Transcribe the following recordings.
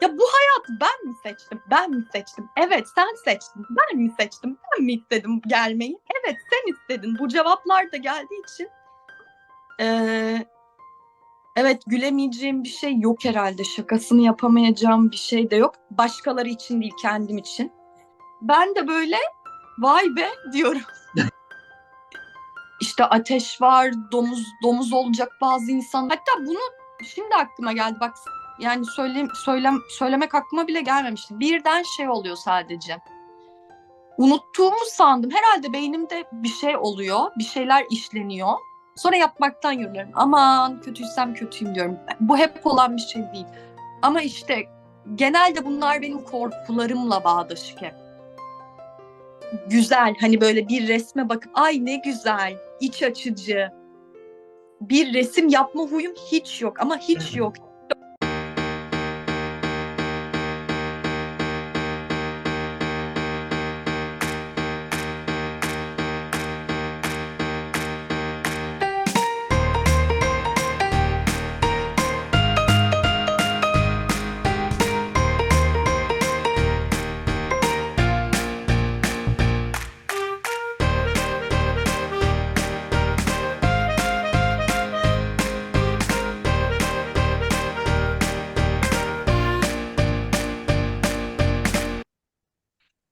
Ya bu hayatı ben mi seçtim? Ben mi seçtim? Evet sen seçtin. Ben mi seçtim? Ben mi istedim gelmeyi? Evet sen istedin. Bu cevaplar da geldiği için ee, evet gülemeyeceğim bir şey yok herhalde. Şakasını yapamayacağım bir şey de yok. Başkaları için değil kendim için. Ben de böyle vay be diyorum. İşte ateş var, domuz olacak bazı insan. Hatta bunu şimdi aklıma geldi. Bak yani söylemek aklıma bile gelmemişti. Birden şey oluyor sadece. Unuttuğumu sandım. Herhalde beynimde bir şey oluyor, bir şeyler işleniyor. Sonra yapmaktan yoruluyorum. Aman kötüysem kötüyüm diyorum. Bu hep olan bir şey değil. Ama işte genelde bunlar benim korkularımla bağdaşık hep. Güzel, hani böyle bir resme bakıp ay ne güzel, iç açıcı. Bir resim yapma huyum hiç yok ama hiç yok.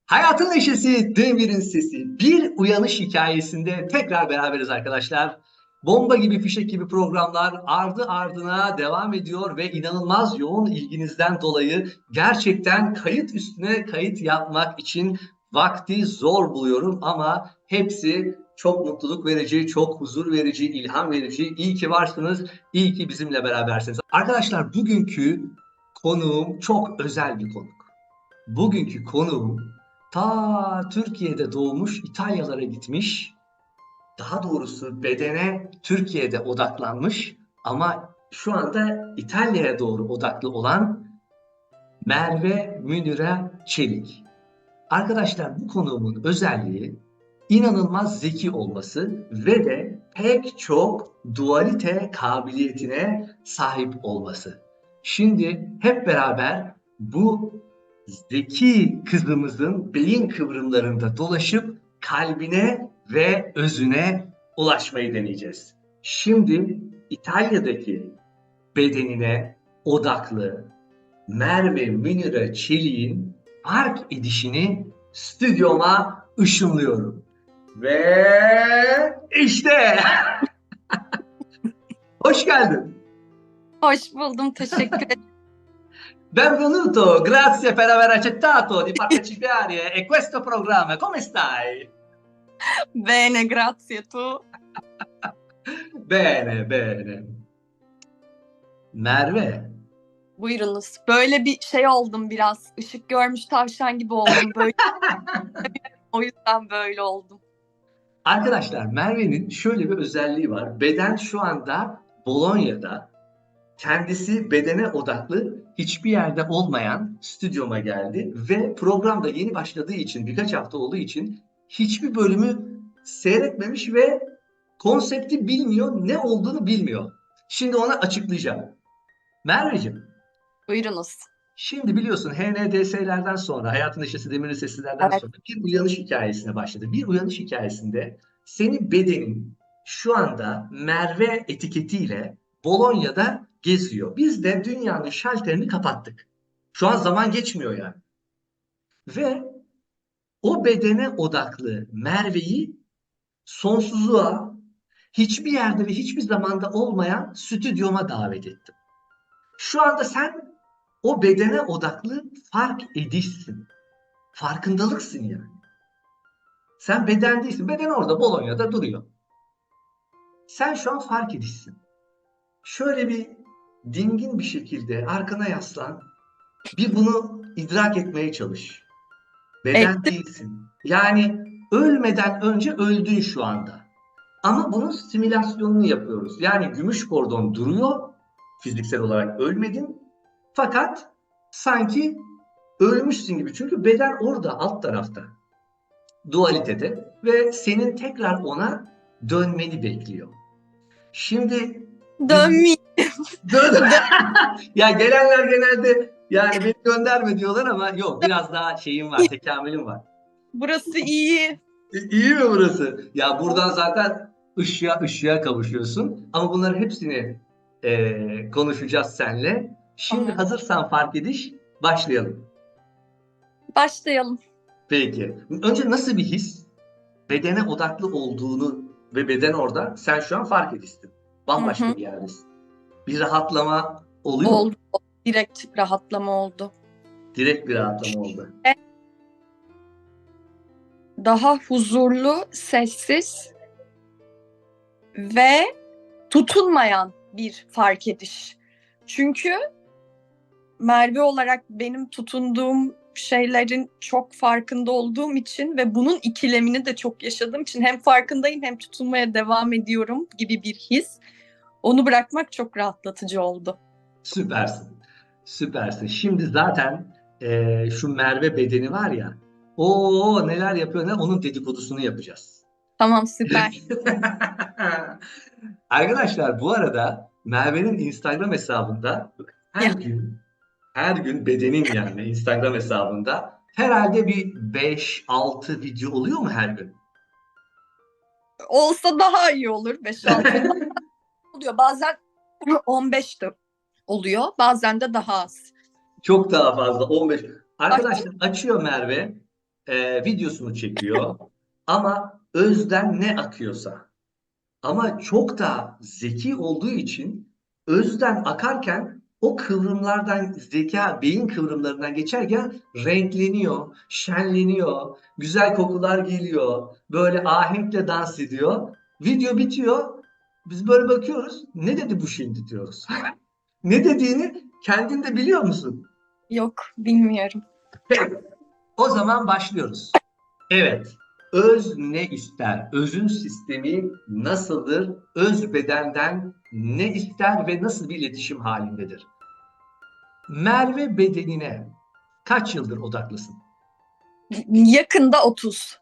Hayatın neşesi, Demir'in sesi. Bir uyanış hikayesinde tekrar beraberiz arkadaşlar. Bomba gibi, fişek gibi programlar ardı ardına devam ediyor ve inanılmaz yoğun ilginizden dolayı gerçekten kayıt üstüne kayıt yapmak için vakti zor buluyorum ama hepsi çok mutluluk verici, çok huzur verici, ilham verici. İyi ki varsınız, iyi ki bizimle berabersiniz. Arkadaşlar bugünkü konuğum çok özel bir konuk. Bugünkü konuğum ta Türkiye'de doğmuş, İtalyalara gitmiş. Daha doğrusu bedene Türkiye'de odaklanmış ama şu anda İtalya'ya doğru odaklı olan Merve Münire Çelik. Arkadaşlar bu konuğumun özelliği inanılmaz zeki olması ve de pek çok dualite kabiliyetine sahip olması. Şimdi hep beraber bu zeki kızımızın beyin kıvrımlarında dolaşıp kalbine ve özüne ulaşmayı deneyeceğiz. Şimdi İtalya'daki bedenine odaklı Merve Münire Çelik'in fark edişini stüdyoma ışınlıyorum. Ve işte hoş geldin. Hoş buldum, teşekkür ederim. Benvenuto, grazie per aver accettato di partecipare a questo programma. Come stai? Bene, grazie tu. Bene, bene. Merve, Buyurunuz. Böyle bir şey oldum biraz. Işık görmüş tavşan gibi oldum. Böyle o yüzden böyle oldum. arkadaşlar Merve'nin şöyle bir özelliği var. Beden şu anda Bolonya'da. Kendisi bedene odaklı, hiçbir yerde olmayan stüdyoma geldi ve programda yeni başladığı için, birkaç hafta olduğu için hiçbir bölümü seyretmemiş ve konsepti bilmiyor, ne olduğunu bilmiyor. Şimdi ona açıklayacağım. Merveciğim, Buyurunuz. şimdi biliyorsun HNDS'lerden sonra, Hayatın Neşesi Demir'in Seslilerden Evet. sonra bir uyanış hikayesine başladı. Bir uyanış hikayesinde senin bedenin şu anda Merve etiketiyle Bolonya'da geziyor. Biz de dünyanın şalterini kapattık. Şu an zaman geçmiyor yani. Ve o bedene odaklı Merve'yi sonsuzluğa, hiçbir yerde ve hiçbir zamanda olmayan stüdyoma davet ettim. Şu anda sen o bedene odaklı fark edişsin. Farkındalıksın yani. Sen beden değilsin. Beden orada Bolonya'da duruyor. Sen şu an fark edişsin. Şöyle bir dingin bir şekilde arkana yaslan. Bir bunu idrak etmeye çalış. Beden Ettim. değilsin. Yani ölmeden önce öldün şu anda. Ama bunun simülasyonunu yapıyoruz. Yani gümüş kordon duruyor. Fiziksel olarak ölmedin. Fakat sanki ölmüşsün gibi. Çünkü beden orada alt tarafta. Dualitede ve senin tekrar ona dönmeni bekliyor. Şimdi biz Dönmeyeyim. dön Dön ya gelenler genelde Yani beni gönderme diyorlar ama yok, biraz daha şeyim var, tekamülüm var. Burası iyi. İyi mi burası? Ya buradan zaten ışığa kavuşuyorsun. Ama bunların hepsini konuşacağız seninle. Şimdi Tamam. hazırsan fark ediş, başlayalım. Başlayalım. Peki. Önce nasıl bir his? Bedene odaklı olduğunu ve beden orada. Sen şu an fark etiştin. Hı Bambaşka hı. bir yerdesin. Bir rahatlama oluyor mu? Oldu. Direkt rahatlama oldu. Direkt bir rahatlama oldu. Daha huzurlu, sessiz ve tutunmayan bir fark ediş. Çünkü Merve olarak benim tutunduğum şeylerin çok farkında olduğum için ve bunun ikilemini de çok yaşadığım için hem farkındayım hem tutunmaya devam ediyorum gibi bir his. Onu bırakmak çok rahatlatıcı oldu. Süpersin. Süpersin. Şimdi zaten şu Merve bedeni var ya. O neler yapıyor, ne onun dedikodusunu yapacağız. Tamam, süper. Arkadaşlar bu arada Merve'nin Instagram hesabında her Ya, gün her gün bedenin yani Instagram hesabında herhalde bir 5-6 video oluyor mu her gün? olsa daha iyi olur. 5-6 oluyor. Bazen 15 de oluyor. Bazen de daha az. Çok daha fazla 15. Açık. Arkadaşlar açıyor Merve, videosunu çekiyor ama özden ne akıyorsa, ama çok da zeki olduğu için özden akarken o kıvrımlardan, zeka beyin kıvrımlarından geçerken renkleniyor, şenleniyor, güzel kokular geliyor, böyle ahenkle dans ediyor. Video bitiyor. Biz böyle bakıyoruz. Ne dedi bu şimdi diyoruz. Ne dediğini kendin de biliyor musun? Yok, bilmiyorum. Peki, o zaman başlıyoruz. Evet, öz ne ister? Özün sistemi nasıldır? Öz bedenden ne ister ve nasıl bir iletişim halindedir? Merve bedenine kaç yıldır odaklısın? Yakında 30.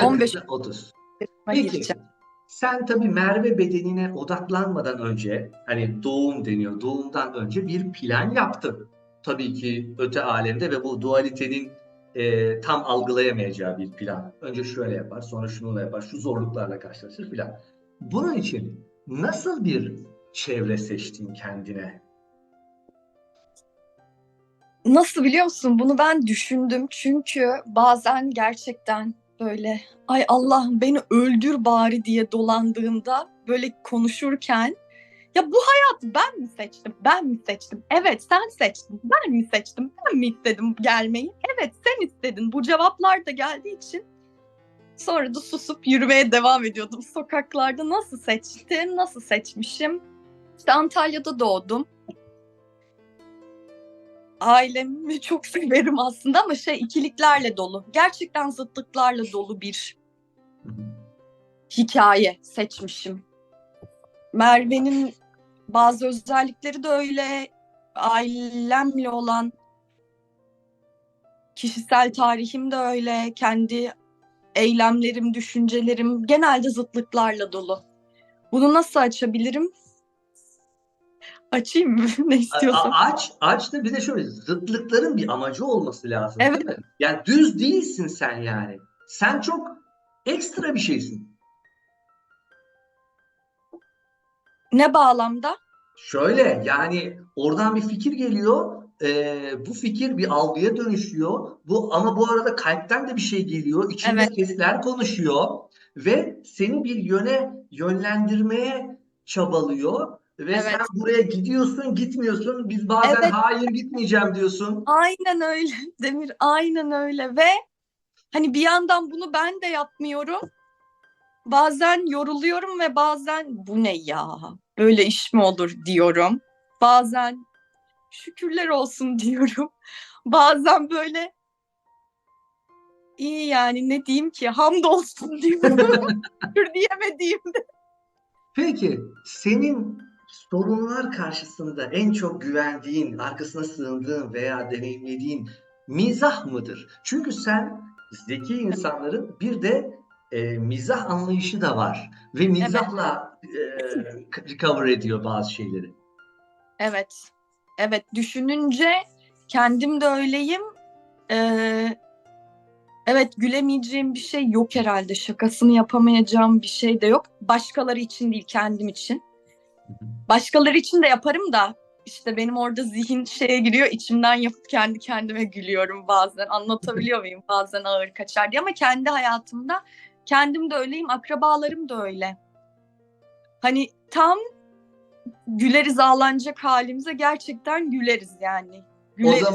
15 Yakında 30. yaşına Peki, gireceğim. sen tabii Merve bedenine odaklanmadan önce, hani doğum deniyor, doğumdan önce bir plan yaptın. Tabii ki öte alemde ve bu dualitenin tam algılayamayacağı bir plan. Önce şöyle yapar, sonra şununla yapar, şu zorluklarla karşılaşır filan. Bunun için nasıl bir çevre seçtin kendine? Nasıl biliyor musun? Bunu ben düşündüm. Çünkü bazen gerçekten böyle ay Allah'ım beni öldür bari diye dolandığımda böyle konuşurken ya bu hayatı ben mi seçtim? Ben mi seçtim? Evet sen seçtin. Ben mi seçtim? Ben mi istedim gelmeyi? Evet sen istedin. Bu cevaplar da geldiği için sonra da susup yürümeye devam ediyordum. Sokaklarda nasıl seçtim? Nasıl seçmişim? İşte Antalya'da doğdum. Ailemi çok severim aslında ama ikiliklerle dolu. Gerçekten zıtlıklarla dolu bir hikaye seçmişim. Merve'nin bazı özellikleri de öyle. Ailemle olan kişisel tarihim de öyle. Kendi eylemlerim, düşüncelerim genelde zıtlıklarla dolu. Bunu nasıl açabilirim? Açayım mı? Ne istiyorsan. Aç da bir de şöyle zıtlıkların bir amacı olması lazım değil Evet. mi? Yani düz değilsin sen yani. Sen çok ekstra bir şeysin. Ne bağlamda? Şöyle yani oradan bir fikir geliyor. Bu fikir bir algıya dönüşüyor. Ama bu arada kalpten de bir şey geliyor. İçinde Evet, sesler konuşuyor ve seni bir yöne yönlendirmeye çabalıyor. Ve sen evet. buraya gidiyorsun, gitmiyorsun. Biz bazen Evet, hayır gitmeyeceğim diyorsun. aynen öyle Demir, aynen öyle ve hani bir yandan bunu ben de yapmıyorum. Bazen yoruluyorum ve bazen bu ne ya? Böyle iş mi olur diyorum. Bazen şükürler olsun diyorum. Bazen böyle iyi yani ne diyeyim ki hamdolsun diyorum. Şükür diyemediğim. Peki senin sorunlar karşısında en çok güvendiğin, arkasına sığındığın veya deneyimlediğin mizah mıdır? Çünkü sen zeki insanların bir de mizah anlayışı da var ve Evet, mizahla recover ediyor bazı şeyleri. evet. Evet, düşününce Kendim de öyleyim. Evet, gülemeyeceğim bir şey yok herhalde. Şakasını yapamayacağım bir şey de yok. Başkaları için değil, kendim için. Başkaları için de yaparım da işte benim orada zihin şeye giriyor. İçimden yapıp kendi kendime gülüyorum bazen. Anlatabiliyor muyum? Bazen ağır kaçar diye ama kendi hayatımda kendim de öyleyim. Akrabalarım da öyle. Hani tam güleriz ağlanacak halimize gerçekten güleriz yani. O Güleriz.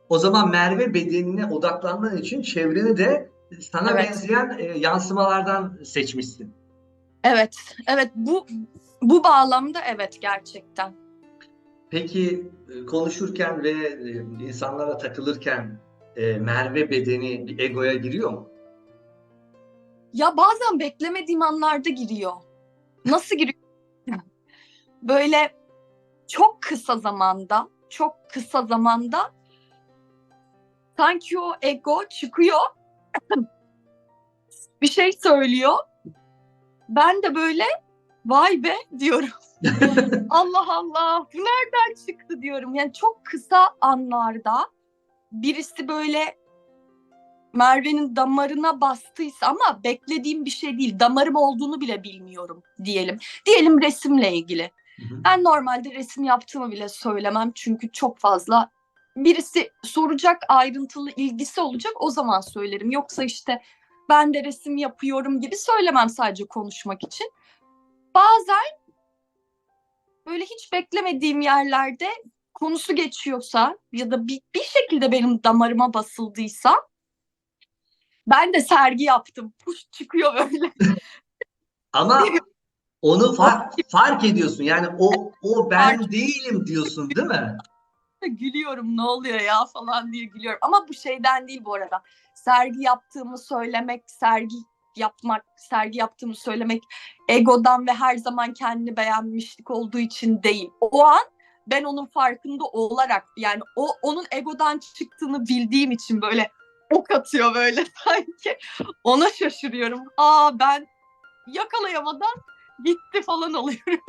zaman Merve bedenine odaklanman için çevreni de sana Evet. benzeyen yansımalardan seçmişsin. Evet. Evet, bu bağlamda evet gerçekten. Peki konuşurken ve insanlara takılırken Merve bedeni bir egoya giriyor mu? Ya bazen beklemediğim anlarda giriyor. Nasıl giriyor? Böyle çok kısa zamanda sanki o ego çıkıyor, bir şey söylüyor. Ben de böyle vay be diyorum. Allah Allah, bu nereden çıktı diyorum. Yani çok kısa anlarda birisi böyle Merve'nin damarına bastıysa ama beklediğim bir şey değil. Damarım olduğunu bile bilmiyorum diyelim. Diyelim resimle ilgili. Hı hı. Ben normalde resim yaptığımı bile söylemem çünkü çok fazla birisi soracak, ayrıntılı ilgisi olacak, o zaman söylerim. Yoksa işte ben de resim yapıyorum gibi söylemem sadece konuşmak için. Bazen böyle hiç beklemediğim yerlerde konusu geçiyorsa ya da bir şekilde benim damarıma basıldıysa ben de sergi yaptım. Puş çıkıyor böyle. Ama onu O fark ediyorsun. Yani o fark ben değilim diyorsun, değil mi? gülüyorum, ne oluyor ya falan diye gülüyorum. Ama bu şeyden değil bu arada. Sergi yaptığımı söylemek, sergi yaptığımı söylemek egodan ve her zaman kendini beğenmişlik olduğu için değil. O an ben onun farkında olarak yani onun egodan çıktığını bildiğim için böyle ok atıyor böyle sanki. Ona şaşırıyorum. Ben yakalayamadan gitti falan oluyorum.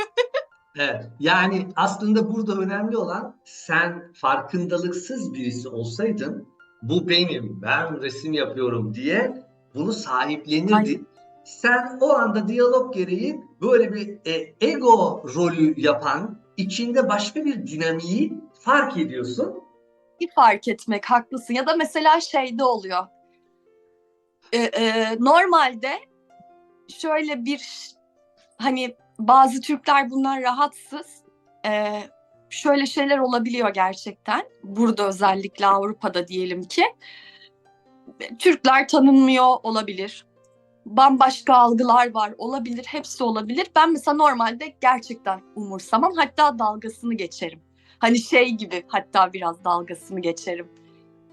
Evet. Yani aslında burada önemli olan sen farkındalıksız birisi olsaydın bu benim, ben resim yapıyorum diye bunu Aynen. sahiplenirdin. Sen o anda diyalog gereği böyle bir ego rolü yapan, içinde başka bir dinamiği fark ediyorsun. Fark etmek haklısın. Ya da mesela şeyde oluyor. Normalde şöyle bir hani bazı Türkler bundan rahatsız. Ee, Şöyle şeyler olabiliyor gerçekten. Burada özellikle Avrupa'da diyelim ki. Türkler tanınmıyor olabilir. Bambaşka algılar var olabilir. Hepsi olabilir. Ben mesela normalde gerçekten umursamam. Hatta dalgasını geçerim. Hani şey gibi hatta biraz dalgasını geçerim.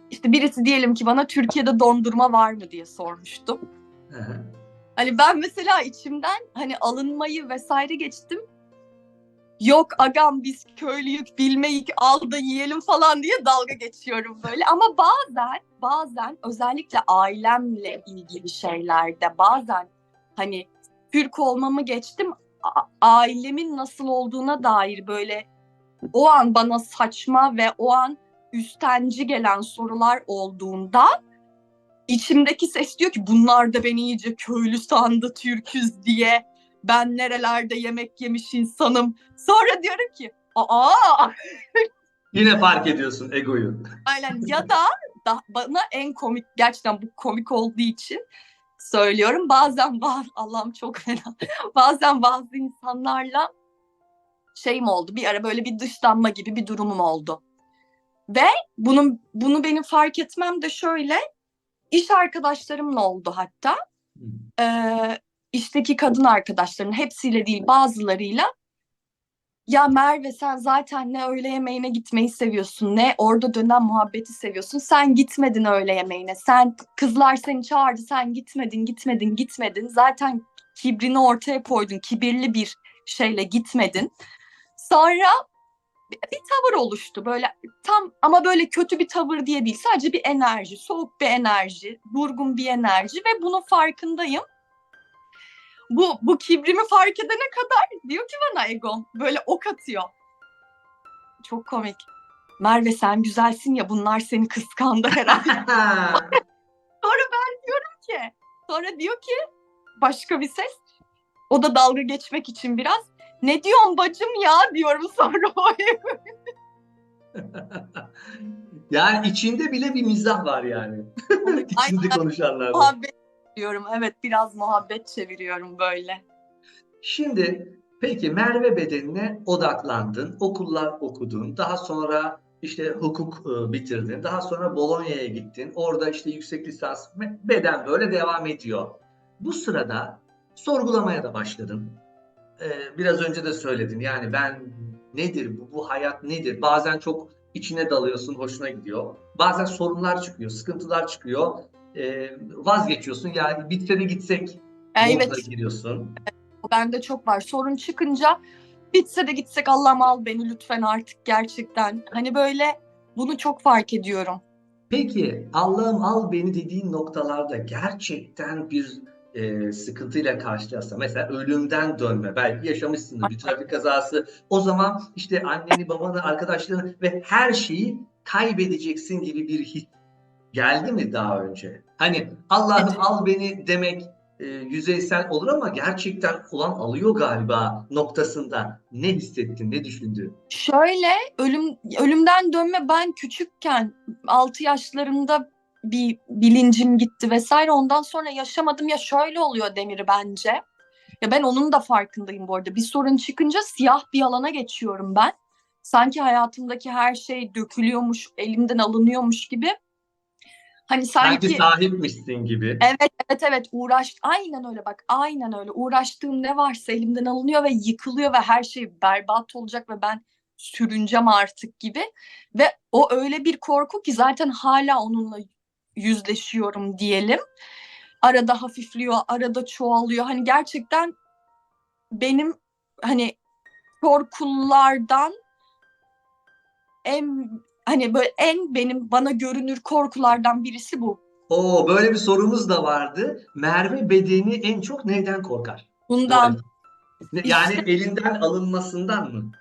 İşte birisi diyelim ki bana Türkiye'de dondurma var mı diye sormuştu. Hı hı. Hani ben mesela içimden hani alınmayı vesaire geçtim. Yok agam biz köylüyük bilmeyik al da yiyelim falan diye dalga geçiyorum böyle. Ama bazen özellikle ailemle ilgili şeylerde bazen hani Türk olmamı geçtim ailemin nasıl olduğuna dair böyle o an bana saçma ve o an üstenci gelen sorular olduğunda İçimdeki ses diyor ki bunlar da beni iyice köylü sandı Türküz diye. Ben nerelerde yemek yemiş insanım. Sonra diyorum ki Yine fark ediyorsun egoyu. aynen ya da bana en komik gerçekten bu komik olduğu için söylüyorum. Bazen Allah'ım çok fena. Bazen bazı insanlarla şeyim oldu. Bir ara böyle bir dışlanma gibi bir durumum oldu. Ve bunu benim fark etmem de şöyle iş arkadaşlarımla oldu hatta. e, işteki kadın arkadaşlarının hepsiyle değil bazılarıyla ya Merve sen zaten ne öğle yemeğine gitmeyi seviyorsun ne orada dönen muhabbeti seviyorsun. Sen gitmedin öğle yemeğine. Kızlar seni çağırdı sen gitmedin. Zaten kibrini ortaya koydun. Kibirli bir şeyle gitmedin. Sonra bir tavır oluştu böyle tam ama böyle kötü bir tavır diye değil. Sadece bir enerji, soğuk bir enerji, durgun bir enerji ve bunun farkındayım. Bu kibrimi fark edene kadar diyor ki bana ego böyle ok atıyor. Çok komik. Merve sen güzelsin ya, bunlar seni kıskandı herhalde. Sonra ben diyorum ki, sonra diyor ki başka bir ses, o da dalga geçmek için biraz, ne diyorsun bacım ya diyorum sonra o Yani içinde bile bir mizah var yani. İçinde aynen konuşanlarda. muhabbet diyorum, evet biraz muhabbet çeviriyorum böyle. Şimdi peki Merve bedenine odaklandın, okullar okudun, daha sonra işte hukuk bitirdin, daha sonra Bolonya'ya gittin, orada işte yüksek lisans, beden böyle devam ediyor. Bu sırada sorgulamaya da başladın. Biraz önce de söyledin yani ben nedir bu hayat nedir? Bazen çok içine dalıyorsun, hoşuna gidiyor. Bazen sorunlar çıkıyor, sıkıntılar çıkıyor. Vazgeçiyorsun yani bitse de gitsek moduna Evet, giriyorsun. o bende çok var. Sorun çıkınca bitse de gitsek, Allah'ım al beni lütfen artık gerçekten. Hani böyle bunu çok fark ediyorum. Peki Allah'ım al beni dediğin noktalarda gerçekten bir sıkıntıyla karşılaşsa mesela ölümden dönme belki yaşamışsındır bir trafik kazası o zaman işte anneni babanı arkadaşlarını ve her şeyi kaybedeceksin gibi bir his geldi mi daha önce? Hani Allah'ım Evet. al beni demek yüzeysel olur ama gerçekten olan alıyor galiba noktasında ne hissettin ne düşündün? Şöyle ölümden dönme, ben küçükken 6 yaşlarımda bir bilincim gitti vesaire, ondan sonra yaşamadım ya. Şöyle oluyor Demir bence. Ya ben onun da farkındayım bu arada. Bir sorun çıkınca siyah bir alana geçiyorum ben. Sanki hayatımdaki her şey dökülüyormuş, elimden alınıyormuş gibi. Hani Sanki sanki sahipmişsin gibi. evet aynen öyle, bak aynen öyle, uğraştığım ne varsa elimden alınıyor ve yıkılıyor ve her şey berbat olacak ve ben sürüneceğim artık gibi. Ve o öyle bir korku ki zaten hala onunla yüzleşiyorum diyelim. Arada hafifliyor, arada çoğalıyor. Hani gerçekten benim, hani korkulardan en, hani böyle en benim bana görünür korkulardan birisi bu. Oo, böyle bir sorumuz da vardı. Merve bedeni en çok neyden korkar? Böyle. Bundan Yani işte, elinden alınmasından mı?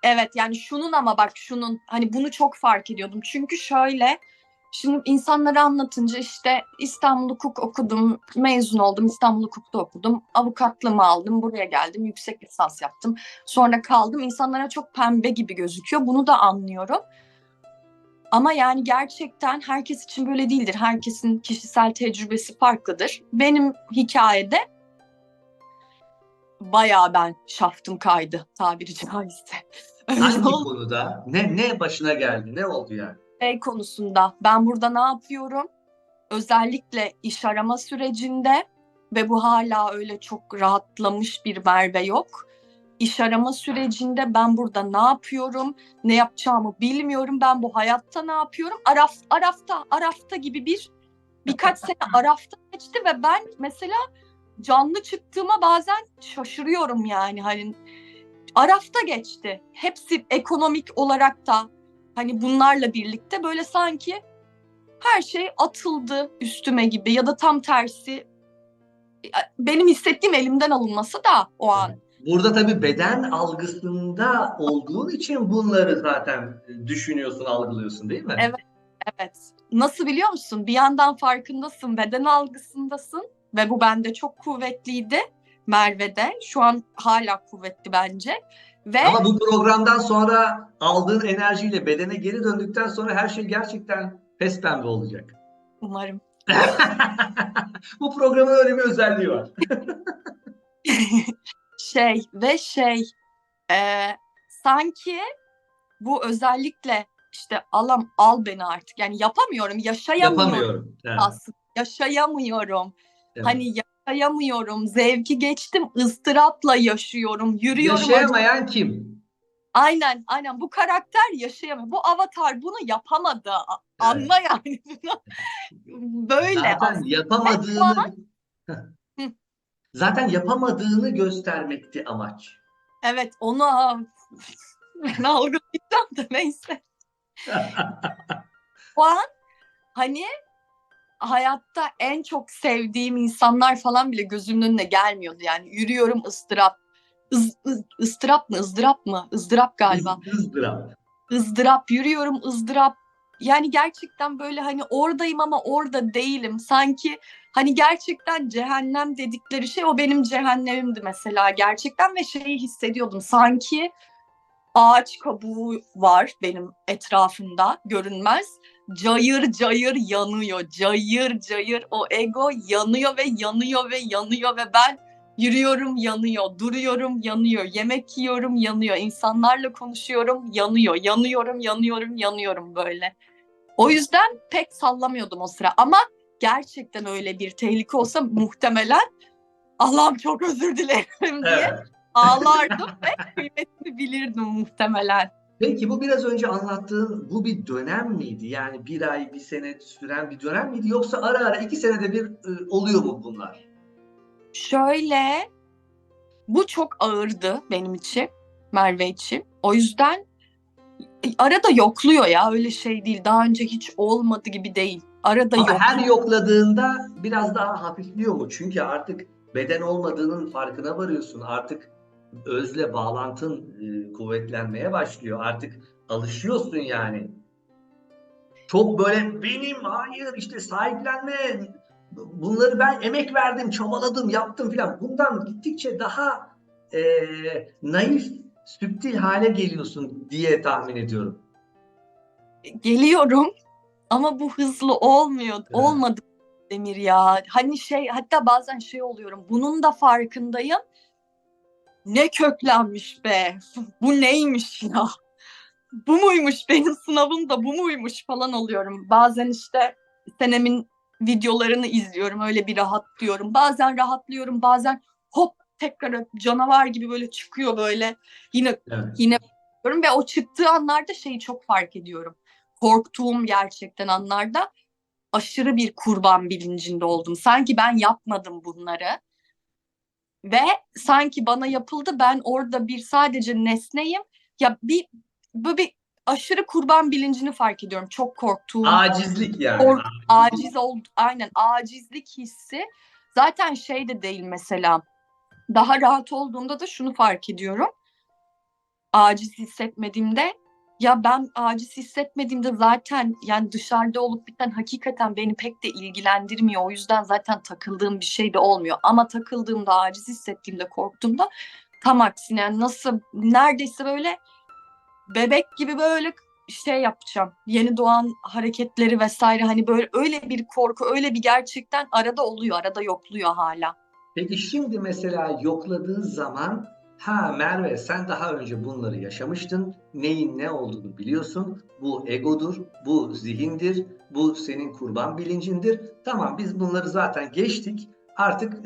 evet yani şunun, ama bak şunun, hani bunu çok fark ediyordum. Çünkü şöyle, şimdi insanlara anlatınca işte İstanbul Hukuk okudum, mezun oldum, İstanbul Hukuk'ta okudum, avukatlığımı aldım, buraya geldim, yüksek lisans yaptım, sonra kaldım. İnsanlara çok pembe gibi gözüküyor, bunu da anlıyorum. Ama yani gerçekten herkes için böyle değildir. Herkesin kişisel tecrübesi farklıdır. Benim hikayede bayağı ben şaftım kaydı tabiri caizse. Öyle Hangi oldu. konuda? Ne başına geldi? Ne oldu yani? Şey konusunda ben burada ne yapıyorum? Özellikle iş arama sürecinde, ve bu hala öyle çok rahatlamış bir Merve yok. İş arama sürecinde ben burada ne yapıyorum? Ne yapacağımı bilmiyorum. Ben bu hayatta ne yapıyorum? Arafta gibi birkaç sene arafta geçti ve ben mesela canlı çıktığıma bazen şaşırıyorum yani. Hani arafta geçti. Hepsi ekonomik olarak da, hani bunlarla birlikte böyle sanki her şey atıldı üstüme gibi, ya da tam tersi benim hissettiğim elimden alınması da o an. Burada tabii beden algısında olduğun için bunları zaten düşünüyorsun, algılıyorsun değil mi? Evet, evet. Nasıl biliyor musun? Bir yandan farkındasın, beden algısındasın ve bu bende çok kuvvetliydi. Merve'de şu an hala kuvvetli bence. Ve Ama bu programdan sonra aldığın enerjiyle bedene geri döndükten sonra her şey gerçekten pembe olacak. umarım Bu programın öyle bir özelliği var. şey e, sanki bu özellikle işte Allah'ım al beni artık. Yani yapamıyorum, yaşayamıyorum Yapamıyorum. Ha, aslında. Yaşayamıyorum. evet. Hani yaşayamıyorum. Zevki geçtim, ıstırapla yaşıyorum. Yürüyorum acı. Yaşayamayan kim? Aynen bu karakter yaşayamıyor. Bu avatar bunu yapamadı. Evet. Anla yani bunu. Böyle Zaten aslında. Ve o yapamadığını an hı, zaten yapamadığını göstermekti amaç. evet onu ben algılayacağım da neyse. O an hani hayatta en çok sevdiğim insanlar falan bile gözümün önüne gelmiyordu. Yani yürüyorum ıstırap. Istırap mı, ızdırap mı? Izdırap galiba. Izdırap. ızdırap, yürüyorum ızdırap. Yani gerçekten böyle hani oradayım ama orada değilim. Sanki hani gerçekten cehennem dedikleri şey o benim cehennemimdi mesela gerçekten ve şeyi hissediyordum. Sanki ağaç kabuğu var benim etrafımda görünmez. Cayır cayır yanıyor. Cayır cayır o ego yanıyor ve yanıyor ve yanıyor ve ben yürüyorum yanıyor, duruyorum yanıyor, yemek yiyorum yanıyor, insanlarla konuşuyorum yanıyor, yanıyorum, yanıyorum, yanıyorum böyle. O yüzden pek sallamıyordum o sıra ama gerçekten öyle bir tehlike olsa muhtemelen Allah'ım çok özür dilerim diye Evet. ağlardım ve kıymetini bilirdim muhtemelen. Peki bu biraz önce anlattığın bu bir dönem miydi? Yani bir ay, bir sene süren bir dönem miydi? Yoksa ara ara 2 senede bir oluyor mu bunlar? Şöyle, bu çok ağırdı benim için, Merve için. O yüzden arada yokluyor ya, öyle şey değil. Daha önce hiç olmadı gibi değil. Arada Ama her yokluyor. yokladığında biraz daha hafifliyor mu? Çünkü artık beden olmadığının farkına varıyorsun. Artık özle bağlantın kuvvetlenmeye başlıyor. Artık alışıyorsun yani. Çok böyle benim hayır işte sahiplenme bunları ben emek verdim, çabaladım, yaptım filan. Bundan gittikçe daha naif, süptil hale geliyorsun diye tahmin ediyorum. Geliyorum ama bu hızlı olmuyor. Evet. Olmadı Demir ya. Hani şey, hatta bazen şey oluyorum. Bunun da farkındayım. Ne köklenmiş be. Bu neymiş ya? Bu muymuş benim sınavım da bu muymuş falan oluyorum. Bazen işte senemin videolarını izliyorum öyle bir rahatlıyorum. Bazen rahatlıyorum bazen hop tekrar canavar gibi böyle çıkıyor böyle yine Evet. yine ve o çıktığı anlarda şeyi çok fark ediyorum. Korktuğum gerçekten anlarda aşırı bir kurban bilincinde oldum. Sanki ben yapmadım bunları ve sanki bana yapıldı ben orada bir sadece nesneyim. Ya bir aşırı kurban bilincini fark ediyorum. Çok korktuğum, Acizlik yani. aciz oldu, aynen acizlik hissi. Zaten şey de değil mesela. Daha rahat olduğumda da şunu fark ediyorum. Aciz hissetmediğimde ya ben aciz hissetmediğimde zaten yani dışarıda olup biten hakikaten beni pek de ilgilendirmiyor. O yüzden zaten takıldığım bir şey de olmuyor. Ama takıldığımda, aciz hissettiğimde, korktuğumda tam aksine yani nasıl neredeyse böyle bebek gibi böyle şey yapacağım. Yeni doğan hareketleri vesaire hani böyle öyle bir korku, öyle bir gerçekten arada oluyor, arada yokluyor hala. Peki şimdi mesela yokladığın zaman ha Merve sen daha önce bunları yaşamıştın. Neyin ne olduğunu biliyorsun. Bu egodur, bu zihindir, bu senin kurban bilincindir. Tamam biz bunları zaten geçtik. Artık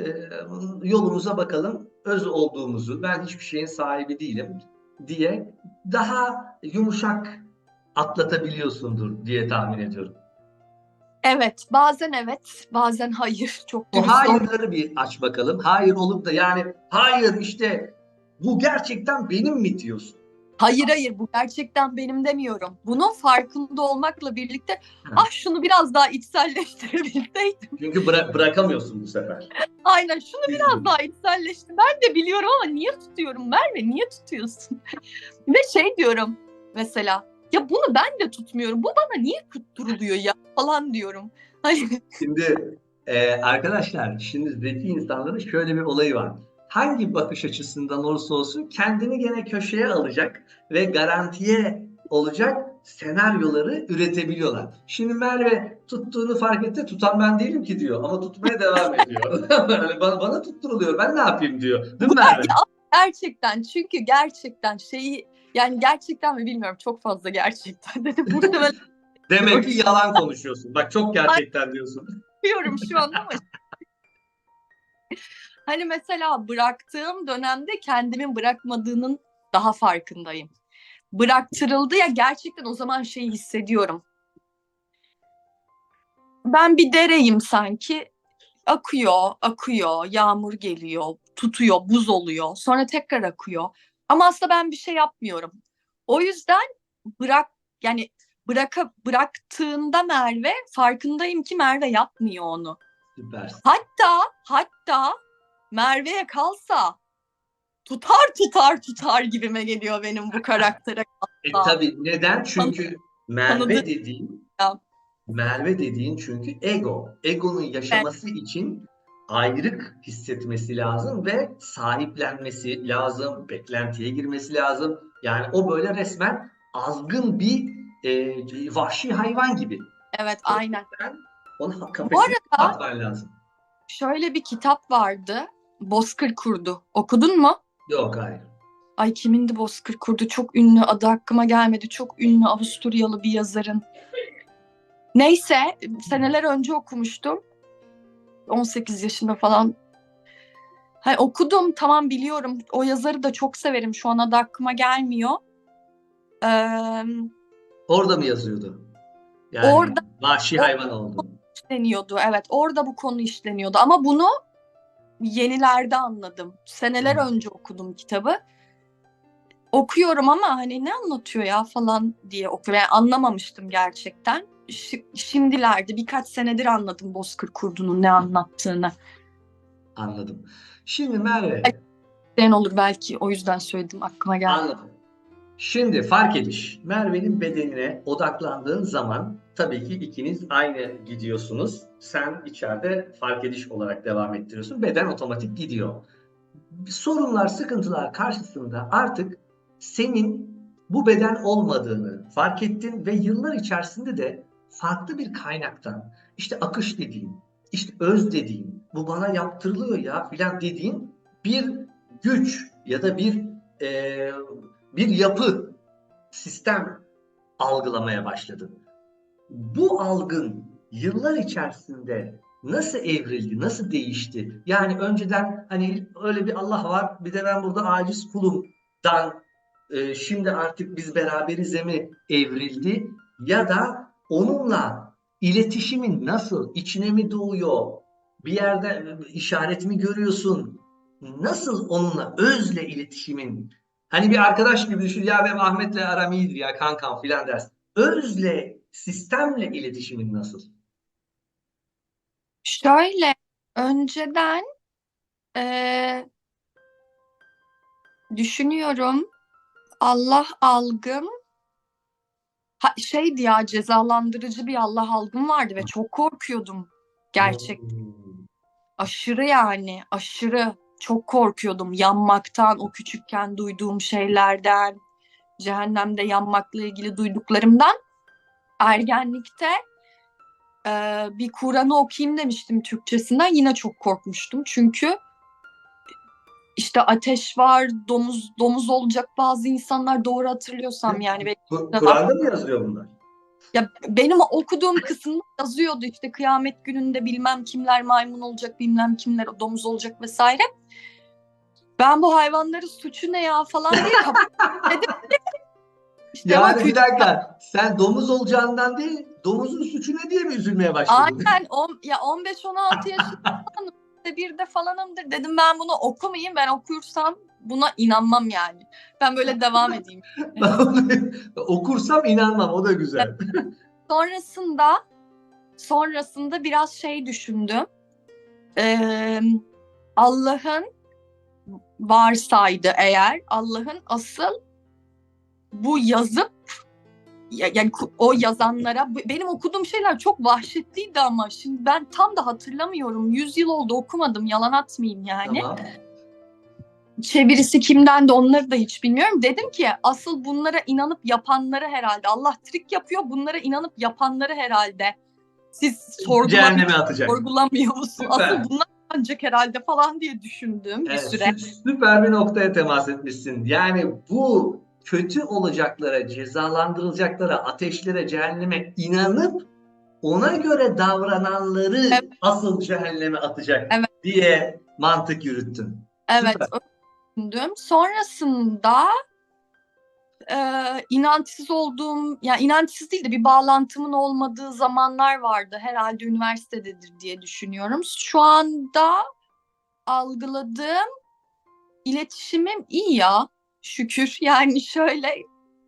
yolumuza bakalım. Öz olduğumuzu, ben hiçbir şeyin sahibi değilim diye daha yumuşak atlatabiliyorsundur diye tahmin ediyorum. Evet, bazen hayır. Çok O dürüst ol. hayırları bir aç bakalım. Hayır olup da yani hayır işte bu gerçekten benim mi diyorsun? Hayır, bu gerçekten benim demiyorum. Bunun farkında olmakla birlikte Ha. ah şunu biraz daha içselleştirebilseydim. Çünkü bırakamıyorsun bu sefer. Aynen şunu biraz Üzgünüm. daha içselleştir. Ben de biliyorum ama niye tutuyorum Merve? Niye tutuyorsun? Ve şey diyorum mesela ya bunu ben de tutmuyorum. Bu bana niye tutturuluyor ya falan diyorum. Hani Şimdi arkadaşlar şimdi zeki insanların şöyle bir olayı var. Hangi bakış açısından olursa olsun kendini gene köşeye alacak ve garantiye olacak senaryoları üretebiliyorlar. Şimdi Merve tuttuğunu fark etti. Tutan ben değilim ki diyor ama tutmaya devam ediyor. Yani bana tutturuluyor. Ben ne yapayım diyor. Değil bu mi da Merve? ya gerçekten çünkü gerçekten şeyi yani gerçekten mi bilmiyorum çok fazla gerçekten dedim. Muhtemelen Demek ki diyorum. yalan konuşuyorsun. Bak çok gerçekten diyorsun. Diyorum şu an ama hani mesela bıraktığım dönemde kendimin bırakmadığının daha farkındayım. Bıraktırıldı ya gerçekten o zaman şeyi hissediyorum. Ben bir dereyim sanki. Akıyor, akıyor, yağmur geliyor, tutuyor, buz oluyor. Sonra tekrar akıyor. Ama aslında ben bir şey yapmıyorum. O yüzden bırak yani bıraktığında Merve farkındayım ki Merve yapmıyor onu. Süpersin. Hatta Merve'ye kalsa tutar gibime geliyor benim bu karaktere. Tabii neden? Çünkü Tanıdığı Merve dediğin ya. Merve dediğin çünkü ego. Egonun yaşaması için ayrık hissetmesi lazım ve sahiplenmesi lazım, beklentiye girmesi lazım. Yani o böyle resmen azgın bir vahşi hayvan gibi. Evet, O aynen. yüzden onun Bu kafesine arada atman lazım. şöyle bir kitap vardı. Bozkır Kurdu. Okudun mu? Yok, hayır. Ay, kimindi Bozkır Kurdu? Çok ünlü, adı aklıma gelmedi. Çok ünlü Avusturyalı bir yazarın. Neyse, seneler önce okumuştum. 18 yaşında falan. Okudum, tamam, biliyorum. O yazarı da çok severim. Şu an adı aklıma gelmiyor. Ee, Orada mı yazıyordu? Yani orada vahşi o hayvan oldu. işleniyordu. Evet, orada bu konu işleniyordu. Ama bunu yenilerde anladım. Seneler önce okudum kitabı. Okuyorum ama hani ne anlatıyor ya falan diye okuyorum. Yani anlamamıştım gerçekten. Şimdilerde birkaç senedir anladım Bozkır Kurdu'nun ne anlattığını. Anladım. Şimdi Merve, Den olur belki, o yüzden söyledim, aklıma geldi. anladım. Şimdi fark ediş. Merve'nin bedenine odaklandığın zaman tabii ki ikiniz aynı gidiyorsunuz. Sen içeride fark ediş olarak devam ettiriyorsun. Beden otomatik gidiyor. Sorunlar, sıkıntılar karşısında artık senin bu beden olmadığını fark ettin ve yıllar içerisinde de farklı bir kaynaktan işte akış dediğin, işte öz dediğin, bu bana yaptırılıyor ya filan dediğin bir güç ya da e, bir yapı, sistem algılamaya başladın. Bu algın yıllar içerisinde nasıl evrildi, nasıl değişti? Yani önceden hani öyle bir Allah var, bir de ben burada aciz kulumdan şimdi artık biz beraberize mi evrildi? Ya da onunla iletişimin nasıl, içine mi doğuyor? Bir yerde işaret mi görüyorsun? Nasıl onunla özle iletişimin? Hani bir arkadaş gibi düşün, ya benim Ahmet'le aram iyidir ya kankam filan dersin. Özle, sistemle iletişimin nasıl? Şöyle, önceden eee, düşünüyorum, Allah algım şeydi ya, cezalandırıcı bir Allah algım vardı ve çok korkuyordum gerçek. Hmm. Aşırı, yani aşırı çok korkuyordum yanmaktan, o küçükken duyduğum şeylerden, cehennemde yanmakla ilgili duyduklarımdan. Ergenlikte bir Kur'an'ı okuyayım demiştim Türkçesinden, yine çok korkmuştum. Çünkü işte ateş var, domuz olacak bazı insanlar, doğru hatırlıyorsam yani. Kur'an'da mı yazıyor bunlar? Ya benim okuduğum kısımda yazıyordu işte, kıyamet gününde bilmem kimler maymun olacak, bilmem kimler domuz olacak vesaire. Ben bu hayvanların suçu ne ya falan diye dedim. İşte ama Yani bir dakika, sen domuz olacağından değil, domuzun suçu ne diye mi üzülmeye başladın? aynen, 15-16 yaşında falanım, işte bir de falanımdır, dedim ben bunu okumayayım, ben okursam buna inanmam yani. Ben böyle devam edeyim. Okursam inanmam, o da güzel. Sonrasında sonrasında biraz şey düşündüm. Ee, Allah'ın varsaydı eğer, Allah'ın asıl bu yazıp yani o yazanlara, benim okuduğum şeyler çok vahşetliydi ama şimdi ben tam da hatırlamıyorum. 100 yıl oldu, okumadım, yalan atmayayım yani. Tamam. Çevirisi kimden de onları da hiç bilmiyorum. Dedim ki asıl bunlara inanıp yapanları herhalde Allah trik yapıyor. Bunlara inanıp yapanları herhalde siz Cehenneme atacak. sorgulamıyor musun? Süper. Asıl bunlar ancak herhalde falan diye düşündüm bir Evet, süre. süper bir noktaya temas etmişsin. Yani bu kötü olacaklara, cezalandırılacaklara, ateşlere, cehenneme inanıp ona göre davrananları Evet, asıl cehenneme atacak evet, diye mantık yürüttün. evet, Süper. öyle düşündüm. Sonrasında inançsız olduğum, yani inançsız değil de bir bağlantımın olmadığı zamanlar vardı. Herhalde üniversitededir diye düşünüyorum. Şu anda algıladığım iletişimim iyi ya, şükür. Yani şöyle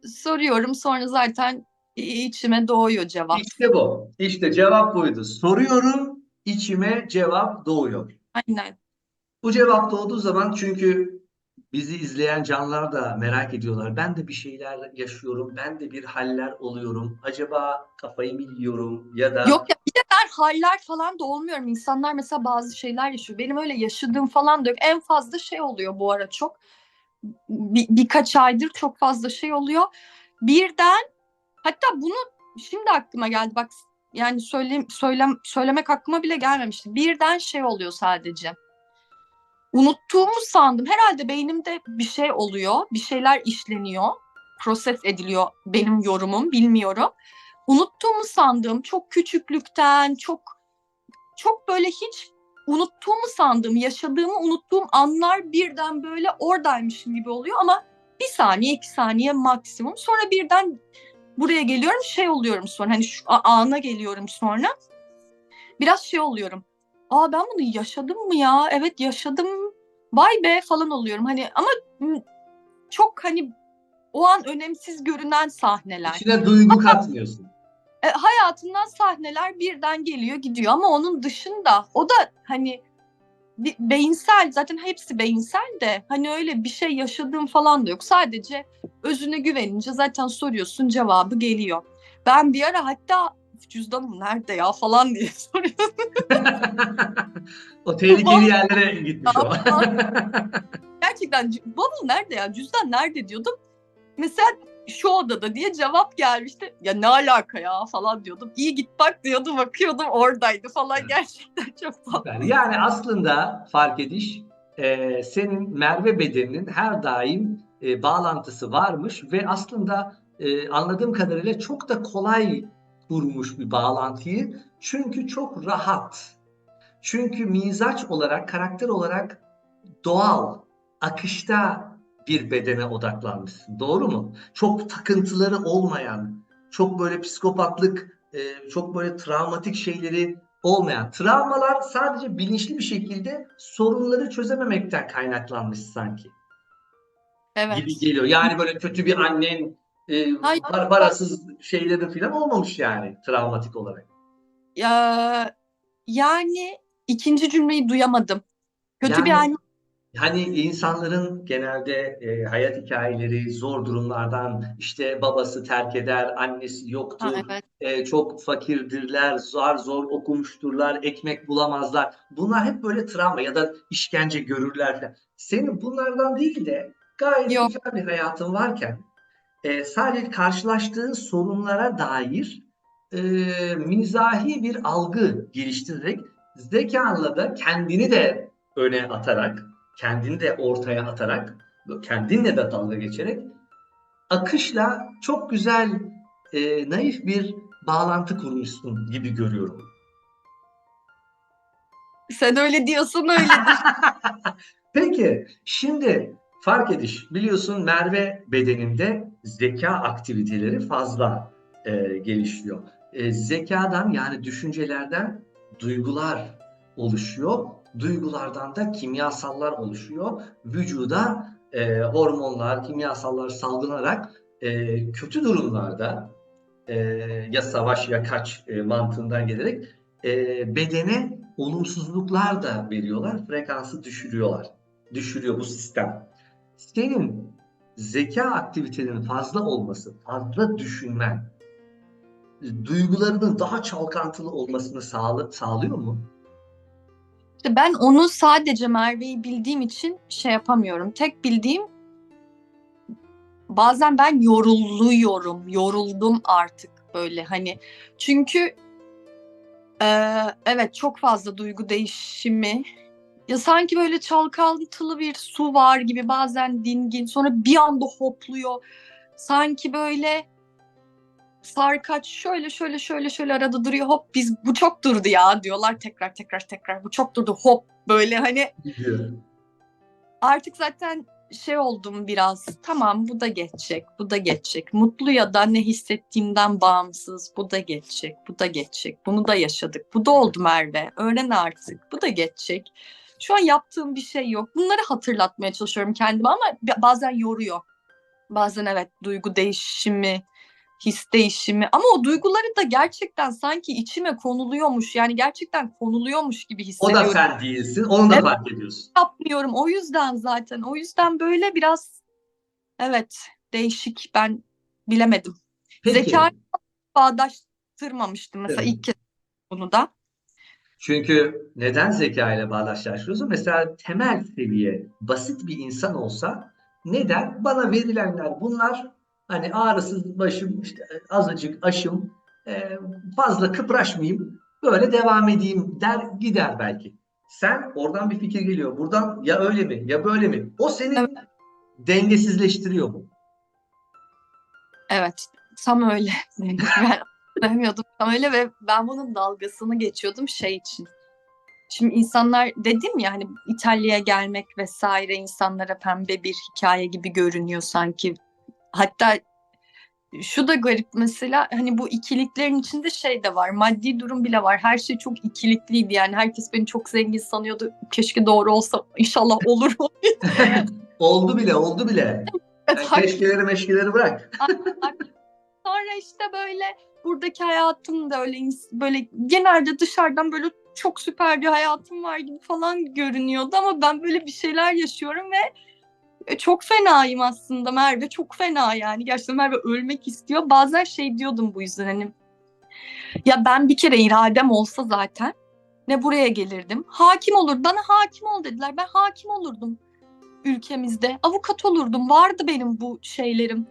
soruyorum, sonra zaten içime doğuyor cevap. İşte bu. İşte cevap buydu. Soruyorum, içime cevap doğuyor. Aynen. Bu cevap doğduğu zaman çünkü bizi izleyen canlar da merak ediyorlar. Ben de bir şeyler yaşıyorum, ben de bir haller oluyorum. Acaba kafayı mı yiyorum ya da Yok ya, bir de ben haller falan da olmuyorum. İnsanlar mesela bazı şeyler yaşıyor. Benim öyle yaşadığım falan da yok. En fazla şey oluyor bu ara çok. Birkaç aydır çok fazla şey oluyor. Birden, hatta bunu şimdi aklıma geldi bak, yani söylemek aklıma bile gelmemişti. Birden şey oluyor sadece. Unuttuğumu sandım. Herhalde beynimde bir şey oluyor, bir şeyler işleniyor, proses ediliyor benim yorumum, bilmiyorum. Unuttuğumu sandığım, çok küçüklükten, çok böyle hiç unuttuğumu sandığım, yaşadığımı unuttuğum anlar birden böyle oradaymışım gibi oluyor ama bir saniye, 2 saniye maksimum. Sonra birden buraya geliyorum, şey oluyorum sonra, hani şu ana geliyorum sonra. Biraz şey oluyorum. Aa, ben bunu yaşadım mı ya? Evet, yaşadım. Vay be falan oluyorum. Hani ama çok hani o an önemsiz görünen sahneler. içine duygu katmıyorsun? Hayatından sahneler birden geliyor gidiyor ama onun dışında o da hani beyinsel, zaten hepsi beyinsel de hani öyle bir şey yaşadığım falan da yok. Sadece özüne güvenince zaten soruyorsun, cevabı geliyor. Ben bir ara hatta cüzdanım nerede ya falan diye soruyorum. O tehlikeli yerlere gitmiş o. Gerçekten bavul nerede ya, cüzdan nerede diyordum. Mesela şu odada diye cevap gelmişti. Ya ne alaka ya falan diyordum. İyi git bak diyordu, bakıyordum oradaydı falan, gerçekten çok Süper. tatlıydı. Yani aslında fark ediş, senin Merve bedeninin her daim bağlantısı varmış ve aslında anladığım kadarıyla çok da kolay kurmuş bir bağlantıyı. Çünkü çok rahat. Çünkü mizaç olarak, karakter olarak doğal, akışta bir bedene odaklanmışsın. Doğru mu? Çok takıntıları olmayan, çok böyle psikopatlık, çok böyle travmatik şeyleri olmayan. Travmalar sadece bilinçli bir şekilde sorunları çözememekten kaynaklanmış sanki gibi Evet. geliyor. Yani böyle kötü bir annen, Hayır. parasız şeyleri falan olmamış yani travmatik olarak. Ya, yani ikinci cümleyi duyamadım. Kötü bir Yani anne. hani insanların genelde hayat hikayeleri zor durumlardan işte babası terk eder, annesi Ha, yoktur, evet. çok fakirdirler, zor zor okumuşturlar, ekmek bulamazlar. Bunlar hep böyle travma ya da işkence görürler falan. Senin bunlardan değil de gayet Yok. güzel bir hayatın varken sadece karşılaştığın sorunlara dair e, mizahi bir algı geliştirerek zekanla da kendini de öne atarak, kendini de ortaya atarak, kendinle de dalga geçerek akışla çok güzel, naif bir bağlantı kurmuşsun gibi görüyorum. Sen öyle diyorsun, öyledir. Peki, şimdi fark ediş. Biliyorsun Merve bedeninde zeka aktiviteleri fazla gelişiyor. Zekadan yani düşüncelerden duygular oluşuyor. Duygulardan da kimyasallar oluşuyor. Vücuda hormonlar, kimyasallar salgılanarak kötü durumlarda e, ya savaş ya kaç mantığından gelerek bedene olumsuzluklar da veriyorlar, frekansı düşürüyorlar. Düşürüyor bu sistem. Senin zeka aktivitelerinin fazla olması, fazla düşünmen, duygularının daha çalkantılı olmasını sağlıyor mu? İşte ben onu sadece Merve'yi bildiğim için şey yapamıyorum. Tek bildiğim, bazen ben yoruluyorum. Yoruldum artık böyle hani. Çünkü evet, çok fazla duygu değişimi. Ya sanki böyle çalkantılı bir su var gibi, bazen dingin, sonra bir anda hopluyor. Sanki böyle sarkaç şöyle şöyle şöyle şöyle arada duruyor, hop biz bu çok durdu ya diyorlar, tekrar tekrar tekrar bu çok durdu, hop böyle hani Gidiyor. artık zaten şey oldum biraz, tamam bu da geçecek, bu da geçecek, mutlu ya da ne hissettiğimden bağımsız, bu da geçecek, bu da geçecek, bunu da yaşadık, bu da oldu Merve, öğren artık, bu da geçecek. Şu an yaptığım bir şey yok, bunları hatırlatmaya çalışıyorum kendime ama bazen yoruyor, bazen evet, duygu değişimi his değişimi ama o duyguları da gerçekten sanki içime konuluyormuş yani gerçekten konuluyormuş gibi O da hissediyorum. sen değilsin. Onu da Evet, fark ediyorsun. yapmıyorum o yüzden zaten o yüzden böyle biraz evet değişik ben bilemedim. Zeka Peki. bağdaştırmamıştım mesela Evet. ilk kez bunu da. Çünkü neden zeka ile bağdaşlaştırıyorsun? Mesela temel seviye basit bir insan olsa neden? Bana verilenler bunlar hani ağrısız başım, işte azıcık aşım, fazla kıpraşmayayım, böyle devam edeyim der gider belki. Sen oradan bir fikir geliyor. Buradan ya öyle mi ya böyle mi? O seni Evet, dengesizleştiriyor mu? evet tam öyle. Ben anlamıyordum tam öyle ve ben bunun dalgasını geçiyordum şey için. Şimdi insanlar dedim ya hani İtalya'ya gelmek vesaire insanlara pembe bir hikaye gibi görünüyor sanki. Hatta şu da garip mesela hani bu ikiliklerin içinde şey de var. Maddi durum bile var. Her şey çok ikilikliydi yani. Herkes beni çok zengin sanıyordu. Keşke doğru olsa. İnşallah olur. Oldu bile, oldu bile. Evet, Sen haklı. keşkeleri meşkeleri bırak. Sonra işte böyle buradaki hayatım da öyle böyle genelde dışarıdan böyle çok süper bir hayatım var gibi falan görünüyordu ama ben böyle bir şeyler yaşıyorum ve çok fenayım aslında Merve çok fena yani gerçekten Merve ölmek istiyor. Bazen şey diyordum bu yüzden hani ya ben bir kere iradem olsa zaten ne buraya gelirdim. Hakim olur bana hakim ol dediler ben hakim olurdum ülkemizde avukat olurdum vardı benim bu şeylerim.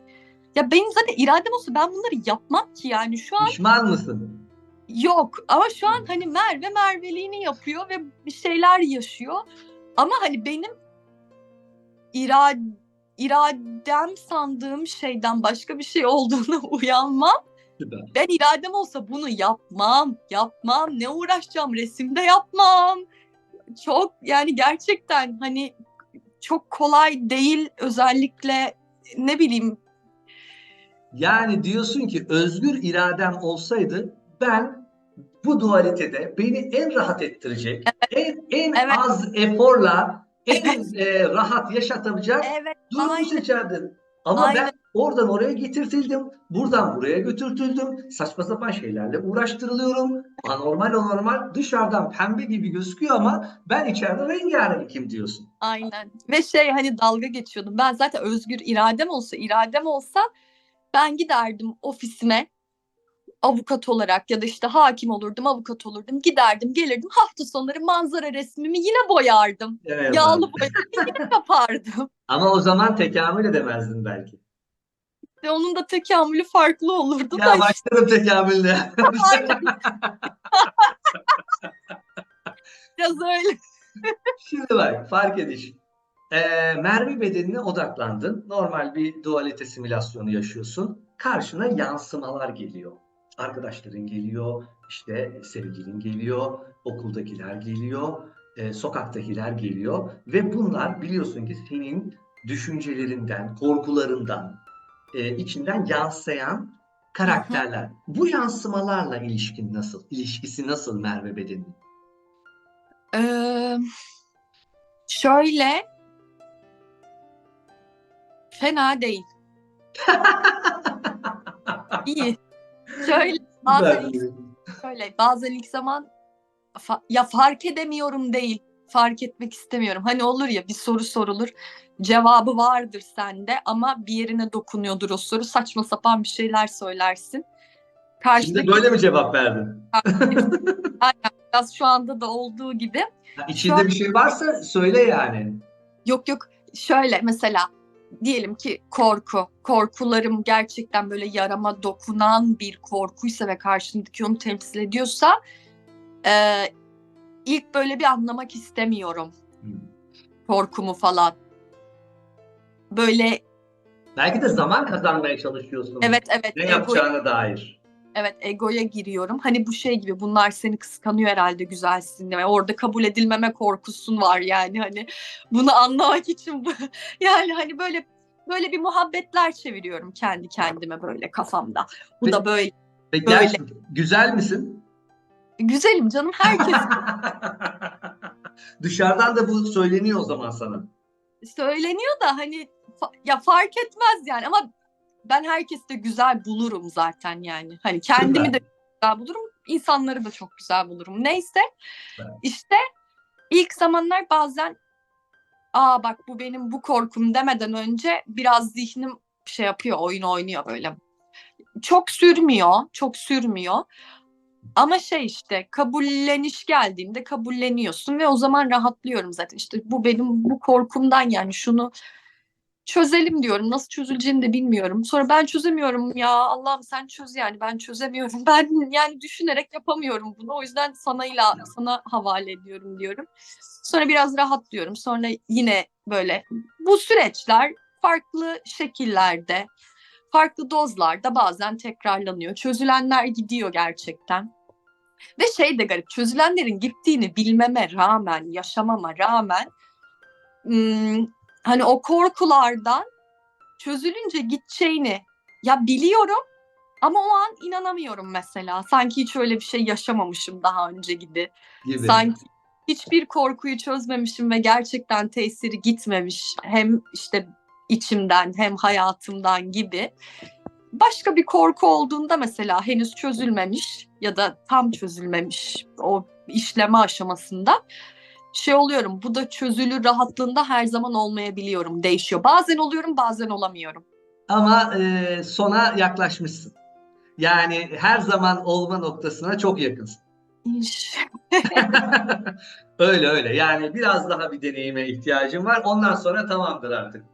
Ya benim zaten iradem olsa ben bunları yapmam ki yani şu an Pişman mısın? yok ama şu an hani Merve Merveliğini yapıyor ve bir şeyler yaşıyor. Ama hani benim irad iradem sandığım şeyden başka bir şey olduğuna uyanmam. Süper. Ben iradem olsa bunu yapmam. Yapmam. Ne uğraşacağım? Resimde yapmam. Çok yani gerçekten hani çok kolay değil özellikle ne bileyim. Yani diyorsun ki özgür iradem olsaydı ben bu dualitede beni en rahat ettirecek, en Evet, az eforla evet, en rahat yaşatabilecek evet, durumu aynen, seçerdim. Ama ben aynen, oradan oraya getirtildim, buradan buraya götürtüldüm, saçma sapan şeylerle uğraştırılıyorum. Anormal anormal dışarıdan pembe gibi gözüküyor ama ben içeride rengarenkim diyorsun. aynen. Ve şey hani dalga geçiyordum. Ben zaten özgür iradem olsa ben giderdim ofisime avukat olarak ya da işte hakim olurdum, avukat olurdum. Giderdim, gelirdim. Hafta sonları manzara resmimi yine boyardım. Ne Yağlı yazardım. boya yapardım. Ama o zaman tekamül edemezdin belki. Ve onun da tekamülü farklı olurdu da Ya işte başlarım tekamülde. aynen biraz öyle. Şimdi bak fark ediş. Mermi bedenine odaklandın. Normal bir dualite simülasyonu yaşıyorsun. Karşına yansımalar geliyor. Arkadaşların geliyor, işte sevgilin geliyor, okuldakiler geliyor, sokaktakiler geliyor. Ve bunlar biliyorsun ki senin düşüncelerinden, korkularından, içinden yansıyan Hı hı. karakterler. Bu yansımalarla ilişkin nasıl? İlişkisi nasıl Merve bedenin? Ee, şöyle fena değil. İyi. Şöyle bazen Süper. ilk bazen ilk zaman ya fark edemiyorum değil. Fark etmek istemiyorum. Hani olur ya bir soru sorulur. Cevabı vardır sende ama bir yerine dokunuyordur o soru. Saçma sapan bir şeyler söylersin. Şimdi Karşıdaki böyle mi cevap verdin? aynen biraz şu anda da olduğu gibi. Ha, Şu an İçinde bir şey varsa söyle yani. yok yok şöyle mesela diyelim ki korkularım gerçekten böyle yarama dokunan bir korkuysa ve karşımdaki onu temsil ediyorsa e, ilk böyle bir anlamak istemiyorum Hmm. korkumu falan. Böyle Belki de zaman kazanmaya çalışıyorsun. evet evet Ne yapacağına dair. egoya giriyorum. Hani bu şey gibi bunlar seni kıskanıyor herhalde güzelsin ve orada kabul edilmeme korkusun var yani hani bunu anlamak için yani hani böyle bir muhabbetler çeviriyorum kendi kendime böyle kafamda. Bu Peki, da böyle peki böyle güzel misin? güzelim canım herkes Dışarıdan da bu söyleniyor o zaman sana. söyleniyor da hani ya fark etmez yani ama ben herkesi de güzel bulurum zaten yani. Hani kendimi Süper. de güzel bulurum, insanları da çok güzel bulurum. Neyse işte ilk zamanlar bazen bak bu benim bu korkum demeden önce biraz zihnim şey yapıyor, oyun oynuyor böyle. Çok sürmüyor, çok sürmüyor. Ama şey işte kabulleniş geldiğinde kabulleniyorsun ve o zaman rahatlıyorum zaten. İşte bu benim bu korkumdan yani şunu çözelim diyorum. Nasıl çözüleceğini de bilmiyorum. Sonra ben çözemiyorum ya Allah'ım sen çöz yani ben çözemiyorum. Ben yani düşünerek yapamıyorum bunu. O yüzden sana havale ediyorum diyorum. Sonra biraz rahatlıyorum. Sonra yine böyle bu süreçler farklı şekillerde, farklı dozlarda bazen tekrarlanıyor. Çözülenler gidiyor gerçekten. Ve şey de garip, çözülenlerin gittiğini bilmeme rağmen, yaşamama rağmen hani o korkulardan çözülünce gideceğini ya biliyorum ama o an inanamıyorum mesela. Sanki hiç öyle bir şey yaşamamışım daha önce gibi. Gibi. Sanki hiçbir korkuyu çözmemişim ve gerçekten tesiri gitmemiş. Hem işte içimden hem hayatımdan gibi. Başka bir korku olduğunda mesela henüz çözülmemiş ya da tam çözülmemiş o işleme aşamasında şey oluyorum. Bu da çözülür rahatlığında her zaman olmayabiliyorum. Değişiyor. Bazen oluyorum, bazen olamıyorum. Ama sona yaklaşmışsın. Yani her zaman olma noktasına çok yakınsın. İş. Öyle öyle. Yani biraz daha bir deneyime ihtiyacım var. Ondan sonra tamamdır artık.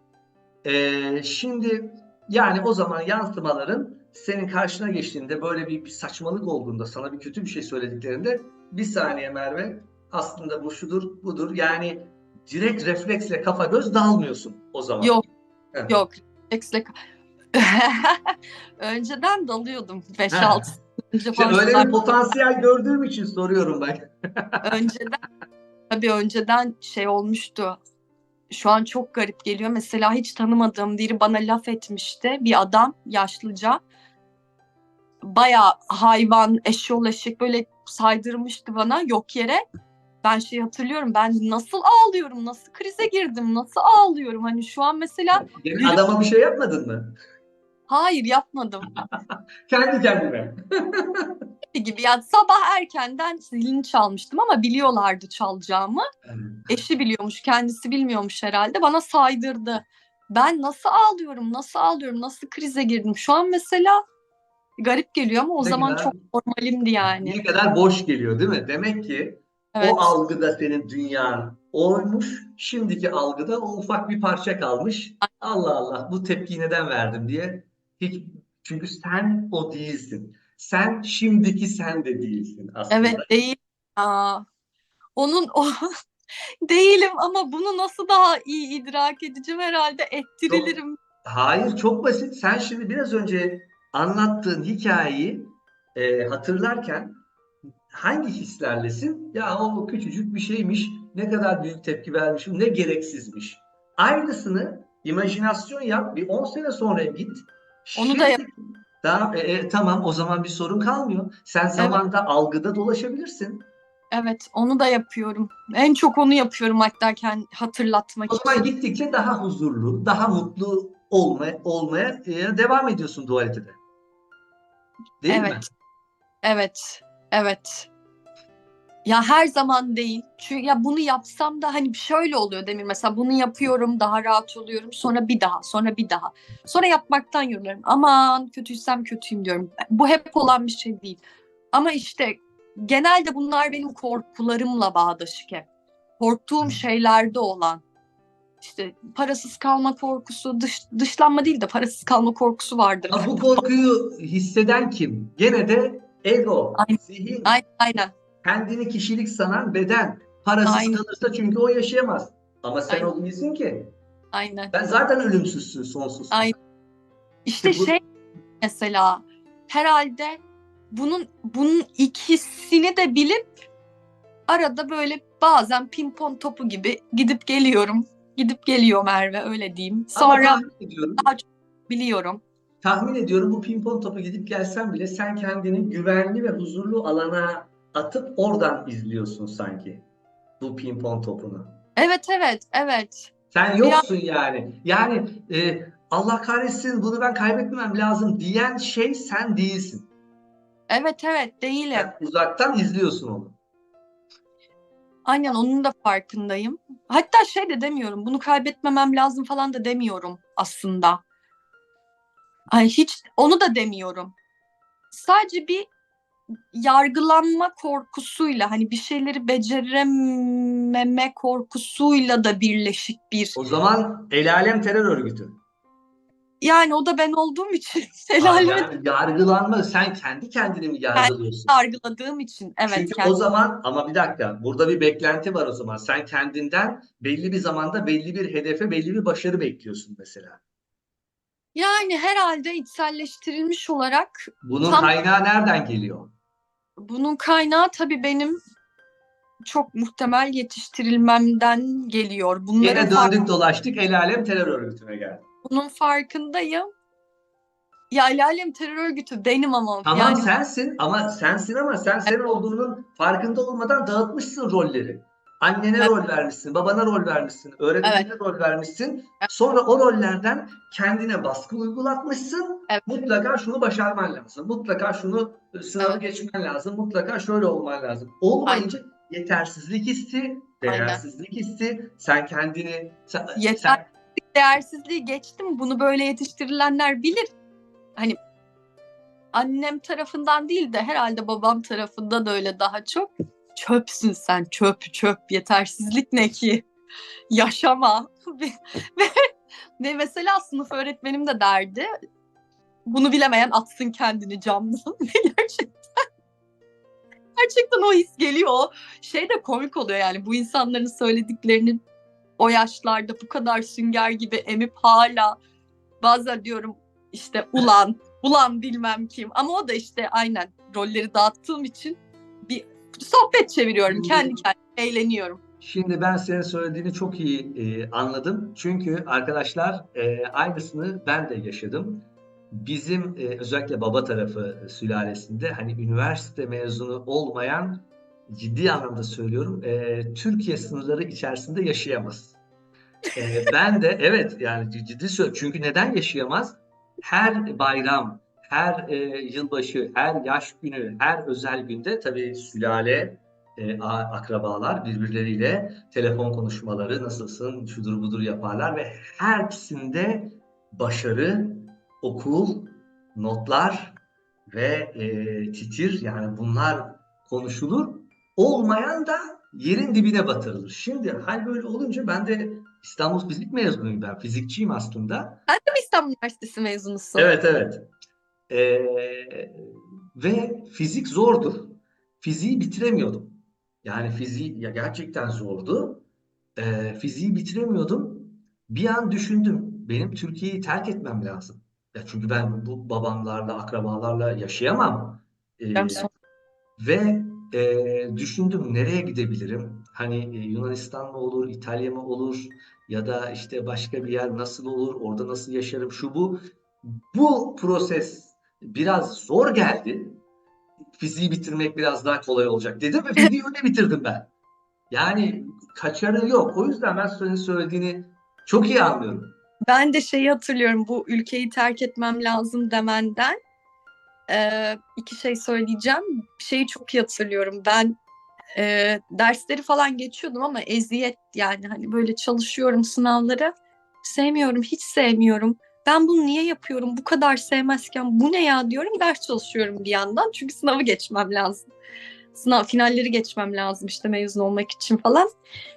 Şimdi yani o zaman yansımaların senin karşına geçtiğinde böyle bir saçmalık olduğunda sana bir kötü bir şey söylediklerinde bir saniye Merve aslında bu şudur budur yani direkt refleksle kafa göz dalmıyorsun o zaman. Yok, Heh. yok. Refleksle... Önceden dalıyordum. Beş Heh. altı sene önce İşte falan. öyle bir potansiyel gördüğüm için soruyorum bak. Önceden, tabii önceden şey olmuştu. Şu an çok garip geliyor. Mesela hiç tanımadığım biri bana laf etmişti. Bir adam yaşlıca. Bayağı hayvan, eşyol eşek böyle saydırmıştı bana yok yere. Ben şey hatırlıyorum. Ben nasıl ağlıyorum, nasıl krize girdim, nasıl ağlıyorum. Hani şu an mesela Yani gülüp adama bir şey yapmadın mı? hayır yapmadım Kendi kendine. gibi. Yani sabah erkenden zilini çalmıştım ama biliyorlardı çalacağımı. Eşi biliyormuş, kendisi bilmiyormuş herhalde. Bana saydırdı. Ben nasıl ağlıyorum, nasıl ağlıyorum, nasıl krize girdim. Şu an mesela garip geliyor ama o Ne zaman kadar çok normalimdi yani. ne kadar boş geliyor değil mi? Demek ki o Evet. algıda senin dünyan oymuş. Şimdiki algıda o ufak bir parça kalmış. Allah Allah bu tepkiyi neden verdim diye. Hiç, çünkü sen o değilsin. Sen şimdiki sen de değilsin aslında. Evet değil. Aa, o değilim ama bunu nasıl daha iyi idrak edeceğim herhalde Çok, ettirilirim. hayır çok basit. Sen şimdi biraz önce anlattığın hikayeyi hatırlarken hangi hislerlesin? Ya o küçücük bir şeymiş. Ne kadar büyük tepki vermişim. Ne gereksizmiş. Aynısını imajinasyon yap. Bir 10 sene sonra git. Onu da Şimdi tamam o zaman bir sorun kalmıyor. Sen evet, zamanda algıda dolaşabilirsin. evet onu da yapıyorum. En çok onu yapıyorum hatta O hatırlatmak zaman için. gittikçe daha huzurlu, daha mutlu olmaya devam ediyorsun dualitede. Değil mi? Evet, evet, evet. Ya her zaman değil. Çünkü ya bunu yapsam da hani şöyle oluyor Demir. Mesela bunu yapıyorum, daha rahat oluyorum. Sonra bir daha, sonra bir daha. Sonra yapmaktan yoruluyorum. Aman kötüysem kötüyüm diyorum. Bu hep olan bir şey değil. Ama işte genelde bunlar benim korkularımla bağdaşık hep. Korktuğum şeylerde olan. İşte parasız kalma korkusu, dışlanma değil de parasız kalma korkusu vardır. Ha, bu korkuyu hisseden kim? Gene de ego, Aynen, zihin, aynen, aynen, kendini kişilik sanan beden. Parasız aynen, kalırsa çünkü o yaşayamaz. Ama sen aynen, o değilsin ki. aynen, Sen zaten ölümsüzsün, sonsuzsun. aynen. İşte İşte bu şey mesela herhalde bunun ikisini de bilip arada böyle bazen pimpon topu gibi gidip geliyorum. Gidip geliyor Merve öyle diyeyim. ama Sonra tahmin ediyorum, daha çok biliyorum. tahmin ediyorum bu pimpon topu gidip gelsen bile sen kendini güvenli ve huzurlu alana atıp oradan izliyorsun sanki bu pimpon topunu. Evet, evet, evet. Sen Biraz yoksun yani. Yani Allah kahretsin bunu ben kaybetmemem lazım diyen şey sen değilsin. Evet evet değilim. Sen uzaktan izliyorsun onu. Aynen onun da farkındayım. Hatta şey de demiyorum. Bunu kaybetmemem lazım falan da demiyorum aslında. Ay hiç onu da demiyorum. Sadece bir yargılanma korkusuyla hani bir şeyleri becerememe korkusuyla da birleşik bir. O zaman el alem terör örgütü. Yani o da ben olduğum için el Aa, aleme yani yargılanma, sen kendi kendini mi kendimi yargılıyorsun? yargıladığım için evet Çünkü o kendim. zaman ama bir dakika burada bir beklenti var o zaman. Sen kendinden belli bir zamanda belli bir hedefe, belli bir başarı bekliyorsun mesela. Yani herhalde içselleştirilmiş olarak Bunun tam kaynağı nereden geliyor? bunun kaynağı tabii benim çok muhtemel yetiştirilmemden geliyor. Yine döndük dolaştık el alem terör örgütüne geldik. Bunun farkındayım. Ya el alem terör örgütü benim ama Tamam yani sensin ama sen olduğunun farkında olmadan dağıtmışsın rolleri. Annene evet, rol vermişsin, babana rol vermişsin, evet, öğretmenine rol vermişsin. Sonra o rollerden kendine baskı uygulatmışsın. evet, Mutlaka şunu başarman lazım. Mutlaka şunu sınavı evet, geçmen lazım. Mutlaka şöyle olman lazım. aynen, Olmayınca yetersizlik hissi, aynen. değersizlik hissi, sen kendini Yeter, değersizliği geçtim. Bunu böyle yetiştirilenler bilir. Hani annem tarafından değil de herhalde babam tarafından da öyle daha çok. Çöpsün sen, çöp, çöp. Yetersizlik ne ki? Yaşama. Ve, ve mesela sınıf öğretmenim de derdi. Bunu bilemeyen atsın kendini camdan. Gerçekten o his geliyor. O şey de komik oluyor yani. Bu insanların söylediklerini o yaşlarda bu kadar sünger gibi emip hala bazen diyorum işte ulan bilmem kim. Ama o da işte aynen rolleri dağıttığım için bir sohbet çeviriyorum. Kendi kendime eğleniyorum. Şimdi ben senin söylediğini çok iyi anladım. Çünkü arkadaşlar aynısını ben de yaşadım. Bizim özellikle baba tarafı sülalesinde hani üniversite mezunu olmayan ciddi anlamda söylüyorum Türkiye sınırları içerisinde yaşayamaz. Ben de evet yani ciddi söylüyorum. Çünkü neden yaşayamaz? Her bayram, her yılbaşı, her yaş günü, her özel günde tabii sülale, akrabalar birbirleriyle telefon konuşmaları nasılsın, şudur budur yaparlar ve hepsinde başarı, okul, notlar ve titir yani bunlar konuşulur. Olmayan da yerin dibine batırılır. Şimdi hal böyle olunca ben de İstanbul Fizik mezunuyum ben. Fizikçiyim aslında. Sen de mi İstanbul Üniversitesi mezunusun? Evet evet. Ve fizik zordur. Fiziği bitiremiyordum. Yani fiziği ya gerçekten zordu. Fiziği bitiremiyordum. Bir an düşündüm. Benim Türkiye'yi terk etmem lazım. Ya çünkü ben bu babamlarla, akrabalarla yaşayamam. Ben Ee, son... Ve düşündüm nereye gidebilirim? Hani Yunanistan mı olur, İtalya mı olur ya da işte başka bir yer nasıl olur, orada nasıl yaşarım şu bu. Bu proses biraz zor geldi. Fiziği bitirmek biraz daha kolay olacak dedim ve fiziği öyle bitirdim ben. Yani kaçarı yok. O yüzden ben senin söylediğini çok iyi anlıyorum. Ben de şeyi hatırlıyorum bu ülkeyi terk etmem lazım demenden. İki şey söyleyeceğim. Şeyi çok iyi hatırlıyorum. Ben dersleri falan geçiyordum ama eziyet yani hani böyle çalışıyorum sınavlara. Sevmiyorum, hiç sevmiyorum. Ben bunu niye yapıyorum? Bu kadar sevmezken bu ne ya diyorum. Ders çalışıyorum bir yandan. Çünkü sınavı geçmem lazım. Finalleri geçmem lazım işte mezun olmak için falan.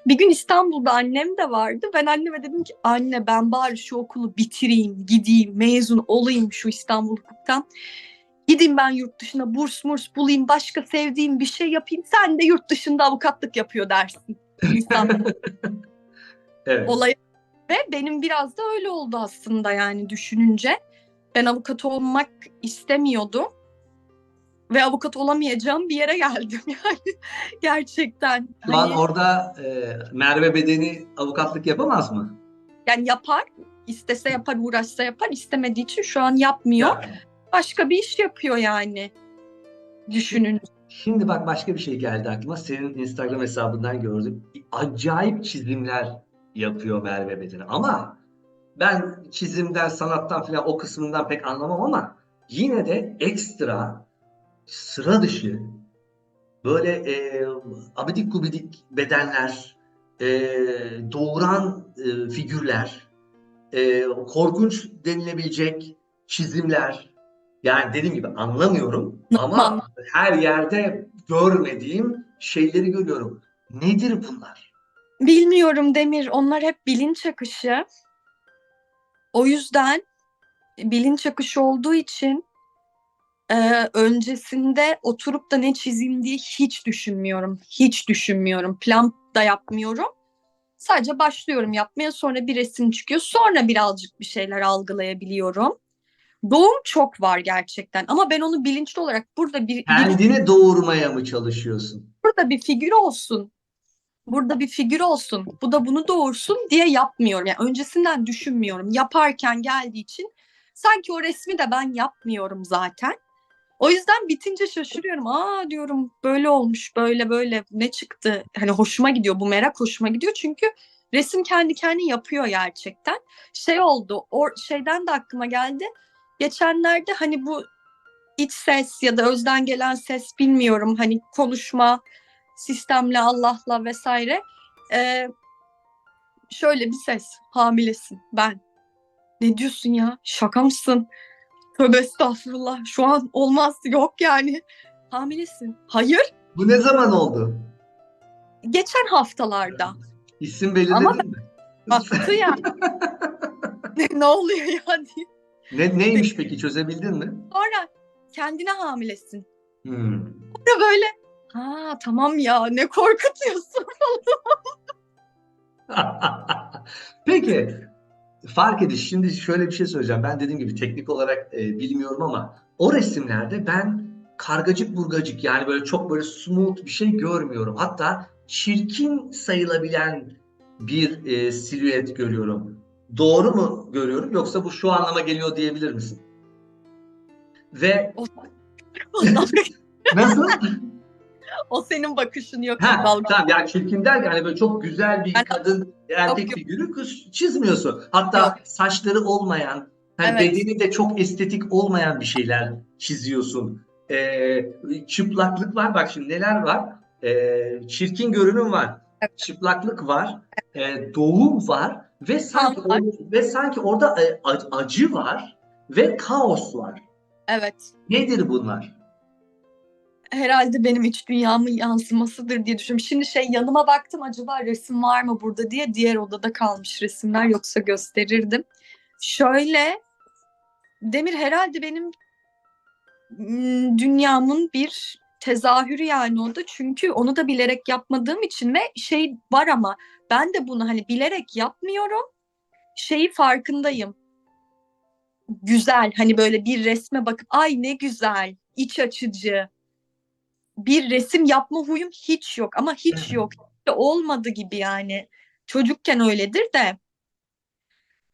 Bir gün İstanbul'da annem de vardı. Ben anneme dedim ki anne ben bari şu okulu bitireyim, gideyim, mezun olayım şu İstanbul Hukuk'tan. Gideyim ben yurt dışına burs bulayım, başka sevdiğim bir şey yapayım. Sen de yurt dışında avukatlık yapıyor dersin. İnsan Evet. olayı ve benim biraz da öyle oldu aslında yani düşününce. Ben avukat olmak istemiyordum ve avukat olamayacağım bir yere geldim yani gerçekten. Şu an Hani orada Merve Bedeni avukatlık yapamaz mı? yani yapar, istese yapar, uğraşsa yapar, istemediği için şu an yapmıyor. Yapmıyor. Başka bir iş yapıyor yani Şimdi, düşünün. şimdi bak başka bir şey geldi aklıma. Senin Instagram hesabından gördüm. Acayip çizimler yapıyor Merve Bedeni. Ama ben çizimden, sanattan falan o kısmından pek anlamam ama yine de ekstra, sıra dışı, böyle abidik gubidik bedenler, e, doğuran figürler, korkunç denilebilecek çizimler. Yani dediğim gibi anlamıyorum ama Aman. her yerde görmediğim şeyleri görüyorum. Nedir bunlar? Bilmiyorum Demir, onlar hep bilinç akışı. O yüzden bilinç akışı olduğu için öncesinde oturup da ne çizeyim diye hiç düşünmüyorum. Hiç düşünmüyorum. Plan da yapmıyorum. Sadece başlıyorum yapmaya, sonra bir resim çıkıyor. Sonra birazcık bir şeyler algılayabiliyorum. Doğum çok var gerçekten ama ben onu bilinçli olarak Kendini doğurmaya mı çalışıyorsun? burada bir figür olsun. Burada bir figür olsun. Bu da bunu doğursun diye yapmıyorum. Yani öncesinden düşünmüyorum. Yaparken geldiği için sanki o resmi de ben yapmıyorum zaten. O yüzden bitince şaşırıyorum. Aa diyorum, böyle olmuş, böyle böyle ne çıktı? Hani hoşuma gidiyor, bu merak hoşuma gidiyor çünkü resim kendi kendine yapıyor gerçekten. Şey oldu, o şeyden de aklıma geldi. Geçenlerde hani bu iç ses ya da özden gelen ses, bilmiyorum, hani konuşma sistemle, Allah'la vesaire. Ee, Şöyle bir ses: hamilesin. Ben, ne diyorsun ya, şaka mısın? Tövbe estağfurullah. Şu an olmaz. Yok yani. Hamilesin. Hayır. Bu ne zaman oldu? Geçen haftalarda. İsim Ama belirledin mi? baktı ya. Ne oluyor ya diye. Neymiş peki, çözebildin mi? Sonra kendine hamilesin. Hmm. Ya böyle, ha tamam ya, ne korkutuyorsun. Peki, fark ediş. Şimdi şöyle bir şey söyleyeceğim. Ben dediğim gibi teknik olarak bilmiyorum ama o resimlerde ben kargacık burgacık, yani böyle çok böyle smooth bir şey görmüyorum. Hatta çirkin sayılabilen bir silüet görüyorum. Doğru mu görüyorum, yoksa bu şu anlama geliyor diyebilir misin? Ve O, o dalga, nasıl? o senin bakışın, yok yok, Ha, dalga. tamam, yani çirkin derken hani böyle çok güzel bir Ben, kadın, yok erkek yok figürü kız çizmiyorsun. yok. Hatta saçları olmayan, hani Evet. bedeni de çok estetik olmayan bir şeyler çiziyorsun. Çıplaklık var, bak şimdi neler var. Çirkin görünüm var, Evet. çıplaklık var, doğum var ve Kan sanki var. sanki orada acı var ve kaos var. Evet. Nedir bunlar? Herhalde benim iç dünyamın yansımasıdır diye düşünüyorum. Şimdi şey, yanıma baktım, acaba resim var mı burada diye, diğer odada kalmış resimler, yoksa gösterirdim. Şöyle Demir, herhalde benim dünyamın bir tezahürü yani o da, çünkü onu da bilerek yapmadığım için ve şey var, ama ben de bunu hani bilerek yapmıyorum. Şeyi farkındayım. Güzel, hani böyle bir resme bakıp ay ne güzel, iç açıcı bir resim yapma huyum hiç yok, ama hiç yok. Hiç de olmadı gibi yani. Çocukken öyledir de.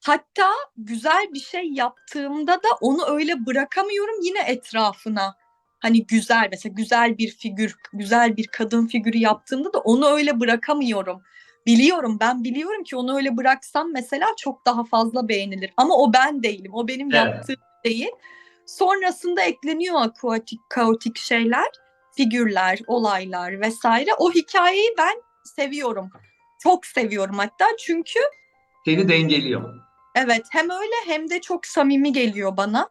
Hatta güzel bir şey yaptığımda da onu öyle bırakamıyorum yine etrafına. Hani güzel, mesela güzel bir figür, güzel bir kadın figürü yaptığımda da onu öyle bırakamıyorum. Biliyorum, ben biliyorum ki onu öyle bıraksam mesela çok daha fazla beğenilir. Ama o ben değilim, o benim Evet. yaptığım değil. Sonrasında ekleniyor akuatik, kaotik şeyler, figürler, olaylar vesaire. O hikayeyi ben seviyorum. Çok seviyorum hatta, çünkü Seni dengeliyor. evet, hem öyle hem de çok samimi geliyor bana.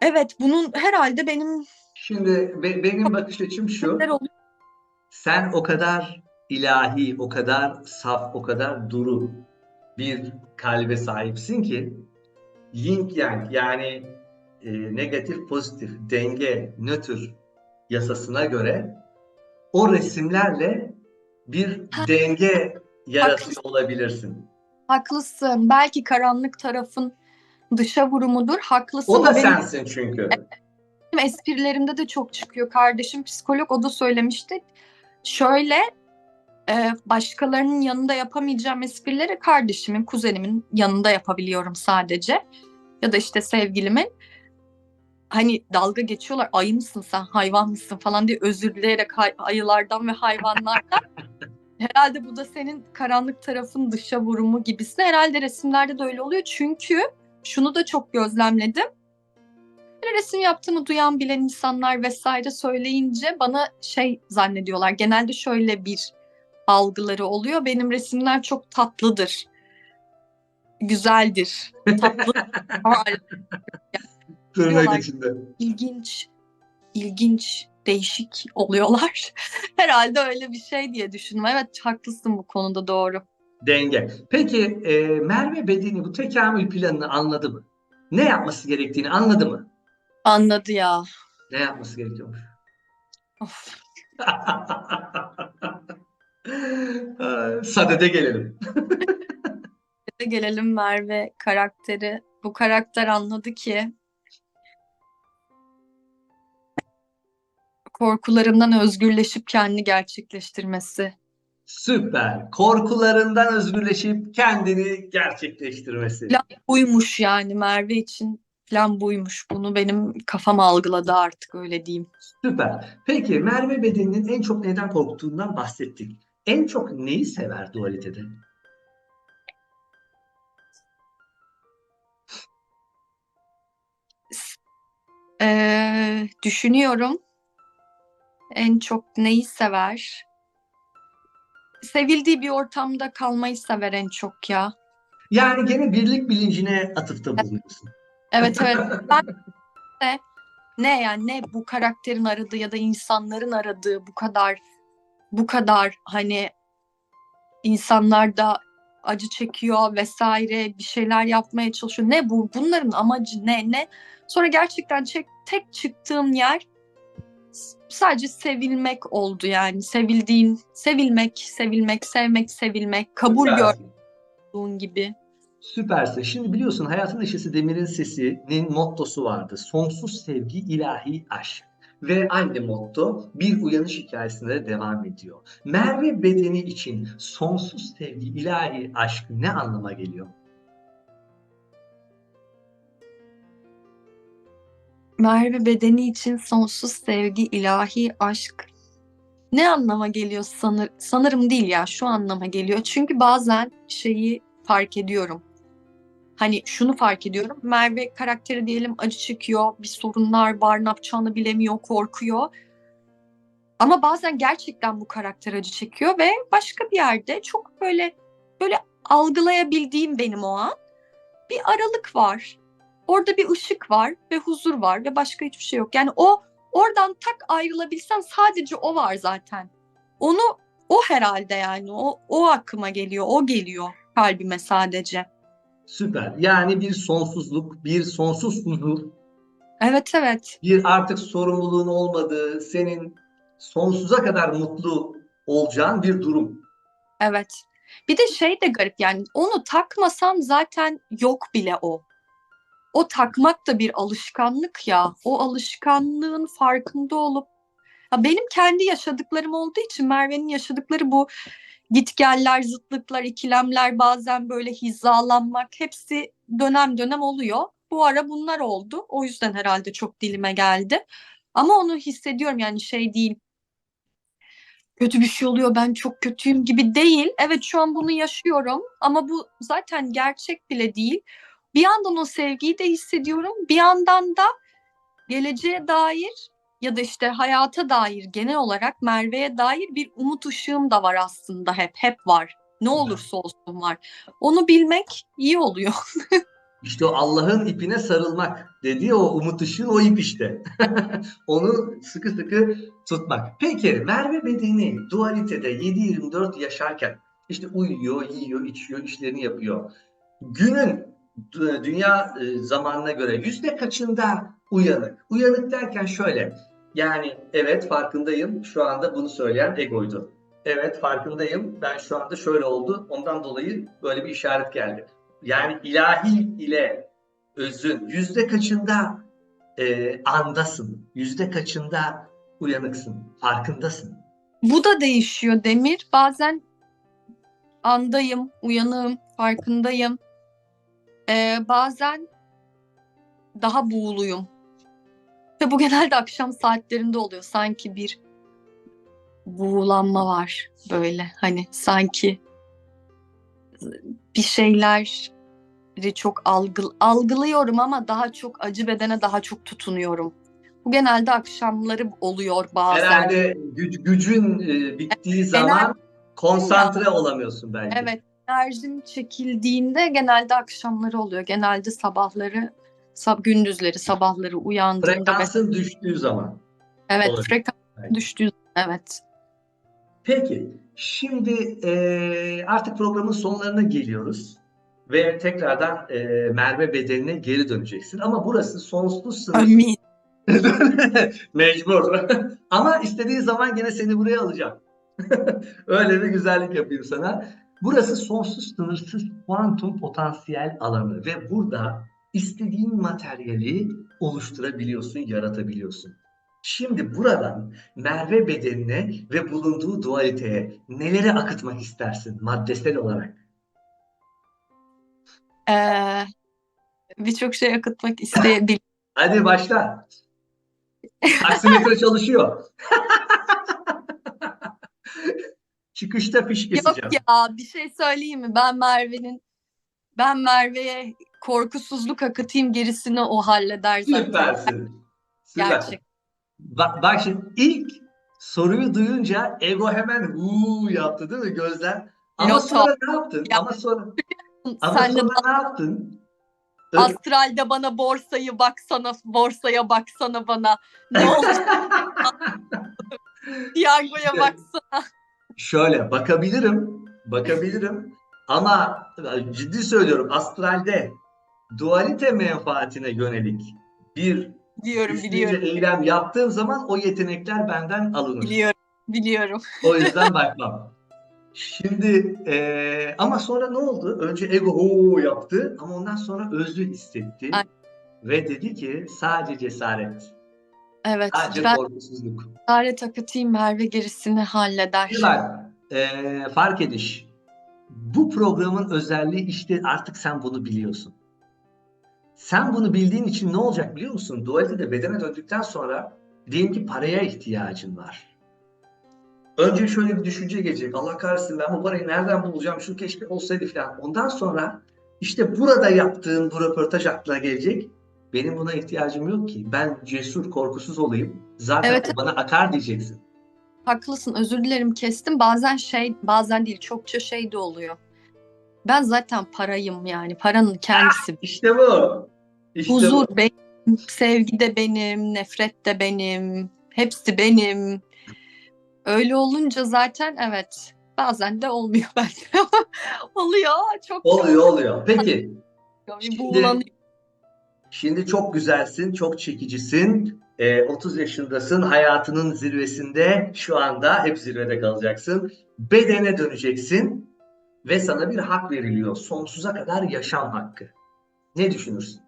Evet, bunun herhalde benim Şimdi benim bakış açım neler şu. oluyor. Sen o kadar ilahi, o kadar saf, o kadar duru bir kalbe sahipsin ki yin yang, yani negatif pozitif denge nötr yasasına göre o resimlerle bir Ha, denge yaratıyor haklısın, olabilirsin. haklısın. Belki karanlık tarafın dışa vurumudur. O Haklısın. da O benim sensin çünkü. esprilerimde de çok çıkıyor. Kardeşim psikolog, o da söylemişti. Şöyle, başkalarının yanında yapamayacağım esprileri kardeşimin, kuzenimin yanında yapabiliyorum sadece. Ya da işte sevgilimin. Hani dalga geçiyorlar. Ayı mısın sen, hayvan mısın falan diye, özür dileyerek ayılardan ve hayvanlardan. Herhalde bu da senin karanlık tarafın dışa vurumu gibisi. Herhalde resimlerde de öyle oluyor. Çünkü şunu da çok gözlemledim. Böyle resim yaptığımı duyan bilen insanlar vesaire söyleyince bana şey zannediyorlar. Genelde şöyle bir algıları oluyor. Benim resimler çok tatlıdır, güzeldir, tatlı Tırnak diyorlar. içinde. İlginç, ilginç, değişik oluyorlar. Herhalde öyle bir şey diye düşündüm. Evet, haklısın bu konuda, doğru. Denge. Peki Merve Bedeni bu tekamül planını anladı mı? Ne yapması gerektiğini anladı mı? Anladı ya. Ne yapması gerekiyormuş? Of. Sadede gelelim. Gelelim Merve karakteri. Bu karakter anladı ki korkularından özgürleşip kendini gerçekleştirmesi. Süper. Korkularından özgürleşip kendini gerçekleştirmesi. Plan buymuş yani, Merve için plan buymuş. Bunu benim kafam algıladı artık, öyle diyeyim. Süper. Peki Merve Bedeni'nin en çok neden korktuğundan bahsettik. En çok neyi sever dualitede? Düşünüyorum, en çok neyi sever? Sevildiği bir ortamda kalmayı sever en çok ya. Yani gene birlik bilincine atıfta bulunuyorsun. Evet, evet. Ben de ne yani, ne bu karakterin aradığı ya da insanların aradığı bu kadar hani insanlar da acı çekiyor vesaire, bir şeyler yapmaya çalışıyor. Ne bu? Bunların amacı ne? Sonra gerçekten tek çıktığım yer sadece sevilmek oldu yani. Sevilmek, sevmek, sevilmek, kabul Süpersin. gördüğün gibi. Süpersin. Şimdi biliyorsun Hayatın Neşesi Demir'in Sesi'nin mottosu vardı. Sonsuz sevgi, ilahi aşk. Ve aynı motto bir uyanış hikayesinde de devam ediyor. Merve Bedeni için sonsuz sevgi, ilahi aşk ne anlama geliyor? Merve bedeni için sonsuz sevgi, ilahi aşk. Ne anlama geliyor sanırım değil ya, şu anlama geliyor. Çünkü bazen şeyi fark ediyorum. Hani şunu fark ediyorum. Merve karakteri diyelim acı çekiyor, bir sorunlar var, ne yapacağını bilemiyor, korkuyor. Ama bazen gerçekten bu karakter acı çekiyor ve başka bir yerde çok böyle algılayabildiğim, benim o an bir aralık var. Orada bir ışık var ve huzur var ve başka hiçbir şey yok. Yani oradan tak ayrılabilsen sadece o var zaten. Onu o herhalde yani o aklıma geliyor, o geliyor kalbime sadece. Süper. Yani bir sonsuzluk, bir sonsuz huzur, Evet, evet. bir artık sorumluluğun olmadığı, senin sonsuza kadar mutlu olacağın bir durum. Evet. Bir de şey de garip yani, onu takmasam zaten yok bile o. O takmak da bir alışkanlık ya. O alışkanlığın farkında olup, ya benim kendi yaşadıklarım olduğu için Merve'nin yaşadıkları bu gitgeller, zıtlıklar, ikilemler, bazen böyle hizalanmak, hepsi dönem dönem oluyor. Bu ara bunlar oldu. O yüzden herhalde çok dilime geldi. Ama onu hissediyorum yani, şey değil. Kötü bir şey oluyor, ben çok kötüyüm gibi değil. Evet, şu an bunu yaşıyorum ama bu zaten gerçek bile değil. Bir yandan o sevgiyi de hissediyorum. Bir yandan da geleceğe dair ya da işte hayata dair, genel olarak Merve'ye dair bir umut ışığım da var aslında, hep var. Ne Süper. olursa olsun var. Onu bilmek iyi oluyor. İşte o Allah'ın ipine sarılmak dediği o umut ışığı o ip işte. Onu sıkı sıkı tutmak. Peki Merve Bedeni dualitede 7-24 yaşarken işte uyuyor, yiyor, içiyor, işlerini yapıyor. Günün dünya zamanına göre yüzde kaçında uyanık? Uyanık derken şöyle. Yani evet farkındayım şu anda bunu söyleyen egoydu. Evet farkındayım ben şu anda şöyle oldu ondan dolayı böyle bir işaret geldi. Yani ilahi ile özün yüzde kaçında andasın, yüzde kaçında uyanıksın, farkındasın. Bu da değişiyor Demir. Bazen andayım, uyanığım, farkındayım. Bazen daha buğuluyum. Ve bu genelde akşam saatlerinde oluyor. Sanki bir buğulanma var böyle. Hani sanki bir şeyleri çok algılıyorum ama daha çok acı bedene daha çok tutunuyorum. Bu genelde akşamları oluyor bazen. Herhalde gücün bittiği zaman Enerjim ya. konsantre olamıyorsun belki. Evet, enerjim çekildiğinde genelde akşamları oluyor. Genelde sabahları, gündüzleri, sabahları uyandığımda Frekansın düştüğü zaman evet, olabilir frekans belki. düştüğü evet. Peki, şimdi artık programın sonlarına geliyoruz ve tekrardan Merve bedenine geri döneceksin. Ama burası sonsuz sınırsız. Amin. Mecbur. Ama istediğin zaman gene seni buraya alacağım. Öyle bir güzellik yapayım sana. Burası sonsuz sınırsız kuantum potansiyel alanı ve burada istediğin materyali oluşturabiliyorsun, yaratabiliyorsun. Şimdi buradan Merve bedenine ve bulunduğu dualiteye neleri akıtmak istersin maddesel olarak? Ee, Birçok şey akıtmak isteyebilirim. Hadi başla. Taksimetre çalışıyor. Çıkışta fiş Yok keseceğim. ya, bir şey söyleyeyim mi? Ben Merve'ye korkusuzluk akıtayım, gerisini o halleder zaten. Süpersin. Süper. Gerçek. Bak şimdi ilk soruyu duyunca ego hemen yaptı değil mi gözler? Ama Loto. sonra ne yaptın? Ya Ama sen de sonra ne yaptın? astralde bana borsaya baksana bana. Ne olacak? Piyangoya baksana. Şöyle bakabilirim ama ciddi söylüyorum astralde dualite menfaatine yönelik bir düşünce, Biliyorum, eylem yaptığım zaman o yetenekler benden alınır. biliyorum. O yüzden bakmam. Şimdi ama sonra ne oldu? Önce ego yaptı ama ondan sonra özlü hissetti Ay, ve dedi ki sadece cesaret, evet, sadece ben korkusuzluk. cesaret akıtayım, Merve gerisini Bir halleder. bak, fark ediş. Bu programın özelliği işte artık sen bunu biliyorsun. Sen bunu bildiğin için ne olacak biliyor musun? Dualitede bedene döndükten sonra diyelim ki paraya ihtiyacın var. Önce şöyle bir düşünce gelecek. Allah kahretsin ben bu parayı nereden bulacağım? Şu keşke olsaydı falan. Ondan sonra işte burada yaptığın bu röportaj aklına gelecek. Benim buna ihtiyacım yok ki. Ben cesur, korkusuz olayım. Zaten Evet, o bana akar diyeceksin. haklısın, özür dilerim, kestim. Bazen değil, çokça şey de oluyor. Ben zaten parayım, yani paranın kendisi. İşte bu. İşte Huzur bu. benim, sevgi de benim, nefret de benim, hepsi benim. Öyle olunca zaten evet, bazen de olmuyor bende ama oluyor, çokça Oluyor oluyor. oluyor. Peki Bir şimdi buğulanıyor. şimdi çok güzelsin, çok çekicisin. 30 yaşındasın, hayatının zirvesinde şu anda hep zirvede kalacaksın. Bedene döneceksin. Ve sana bir hak veriliyor. Sonsuza kadar yaşam hakkı. Ne düşünürsün?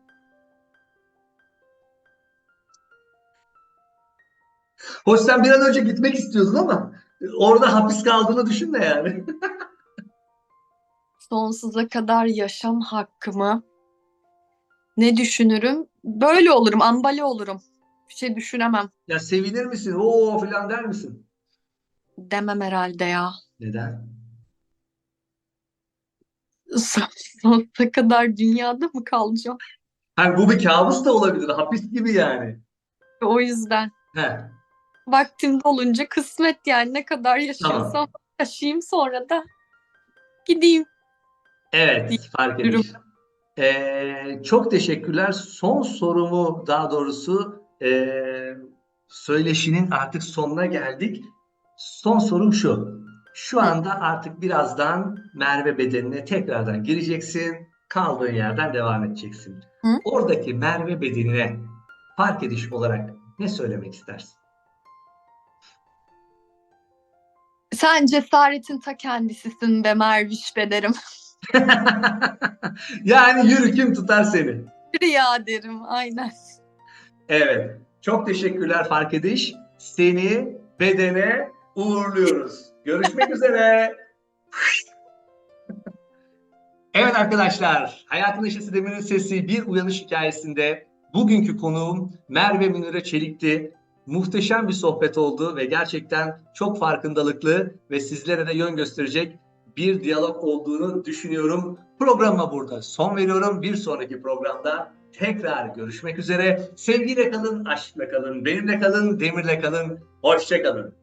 Hoş sen bir an önce gitmek istiyordun ama orada hapis kaldığını düşünme yani. Sonsuza kadar yaşam hakkımı ne düşünürüm? Böyle olurum, ambale olurum. Bir şey düşünemem. Ya sevinir misin? Oo falan der misin? Demem herhalde ya. Neden? Sonsuza kadar dünyada mı kalacağım? Hani bu bir kabus da olabilir. Hapis gibi yani. O yüzden. He, Vaktim olunca kısmet, yani ne kadar yaşıyorsam tamam. yaşayayım, sonra da gideyim diye Evet, fark düşünürüm. ediş. Çok teşekkürler. Son sorumu daha doğrusu söyleşinin artık sonuna geldik. Son sorum şu. Şu Hı. anda artık birazdan Merve bedenine tekrardan gireceksin. Kaldığın yerden devam edeceksin. Hı? Oradaki Merve bedenine fark ediş olarak ne söylemek istersin? Sen cesaretin ta kendisisin be Merviş be derim. Yani yürü kim tutar seni? Ya derim, aynen. Evet. Çok teşekkürler fark ediş. Seni bedene uğurluyoruz. Görüşmek üzere. Evet arkadaşlar, Hayatın Neşesi Demir'in Sesi bir uyanış hikayesinde bugünkü konuğum Merve Münire Çelik'ti. Muhteşem bir sohbet oldu ve gerçekten çok farkındalıklı ve sizlere de yön gösterecek bir diyalog olduğunu düşünüyorum. Programa burada son veriyorum. Bir sonraki programda tekrar görüşmek üzere. Sevgiyle kalın, aşkla kalın, benimle kalın, Demir'le kalın. Hoşça kalın.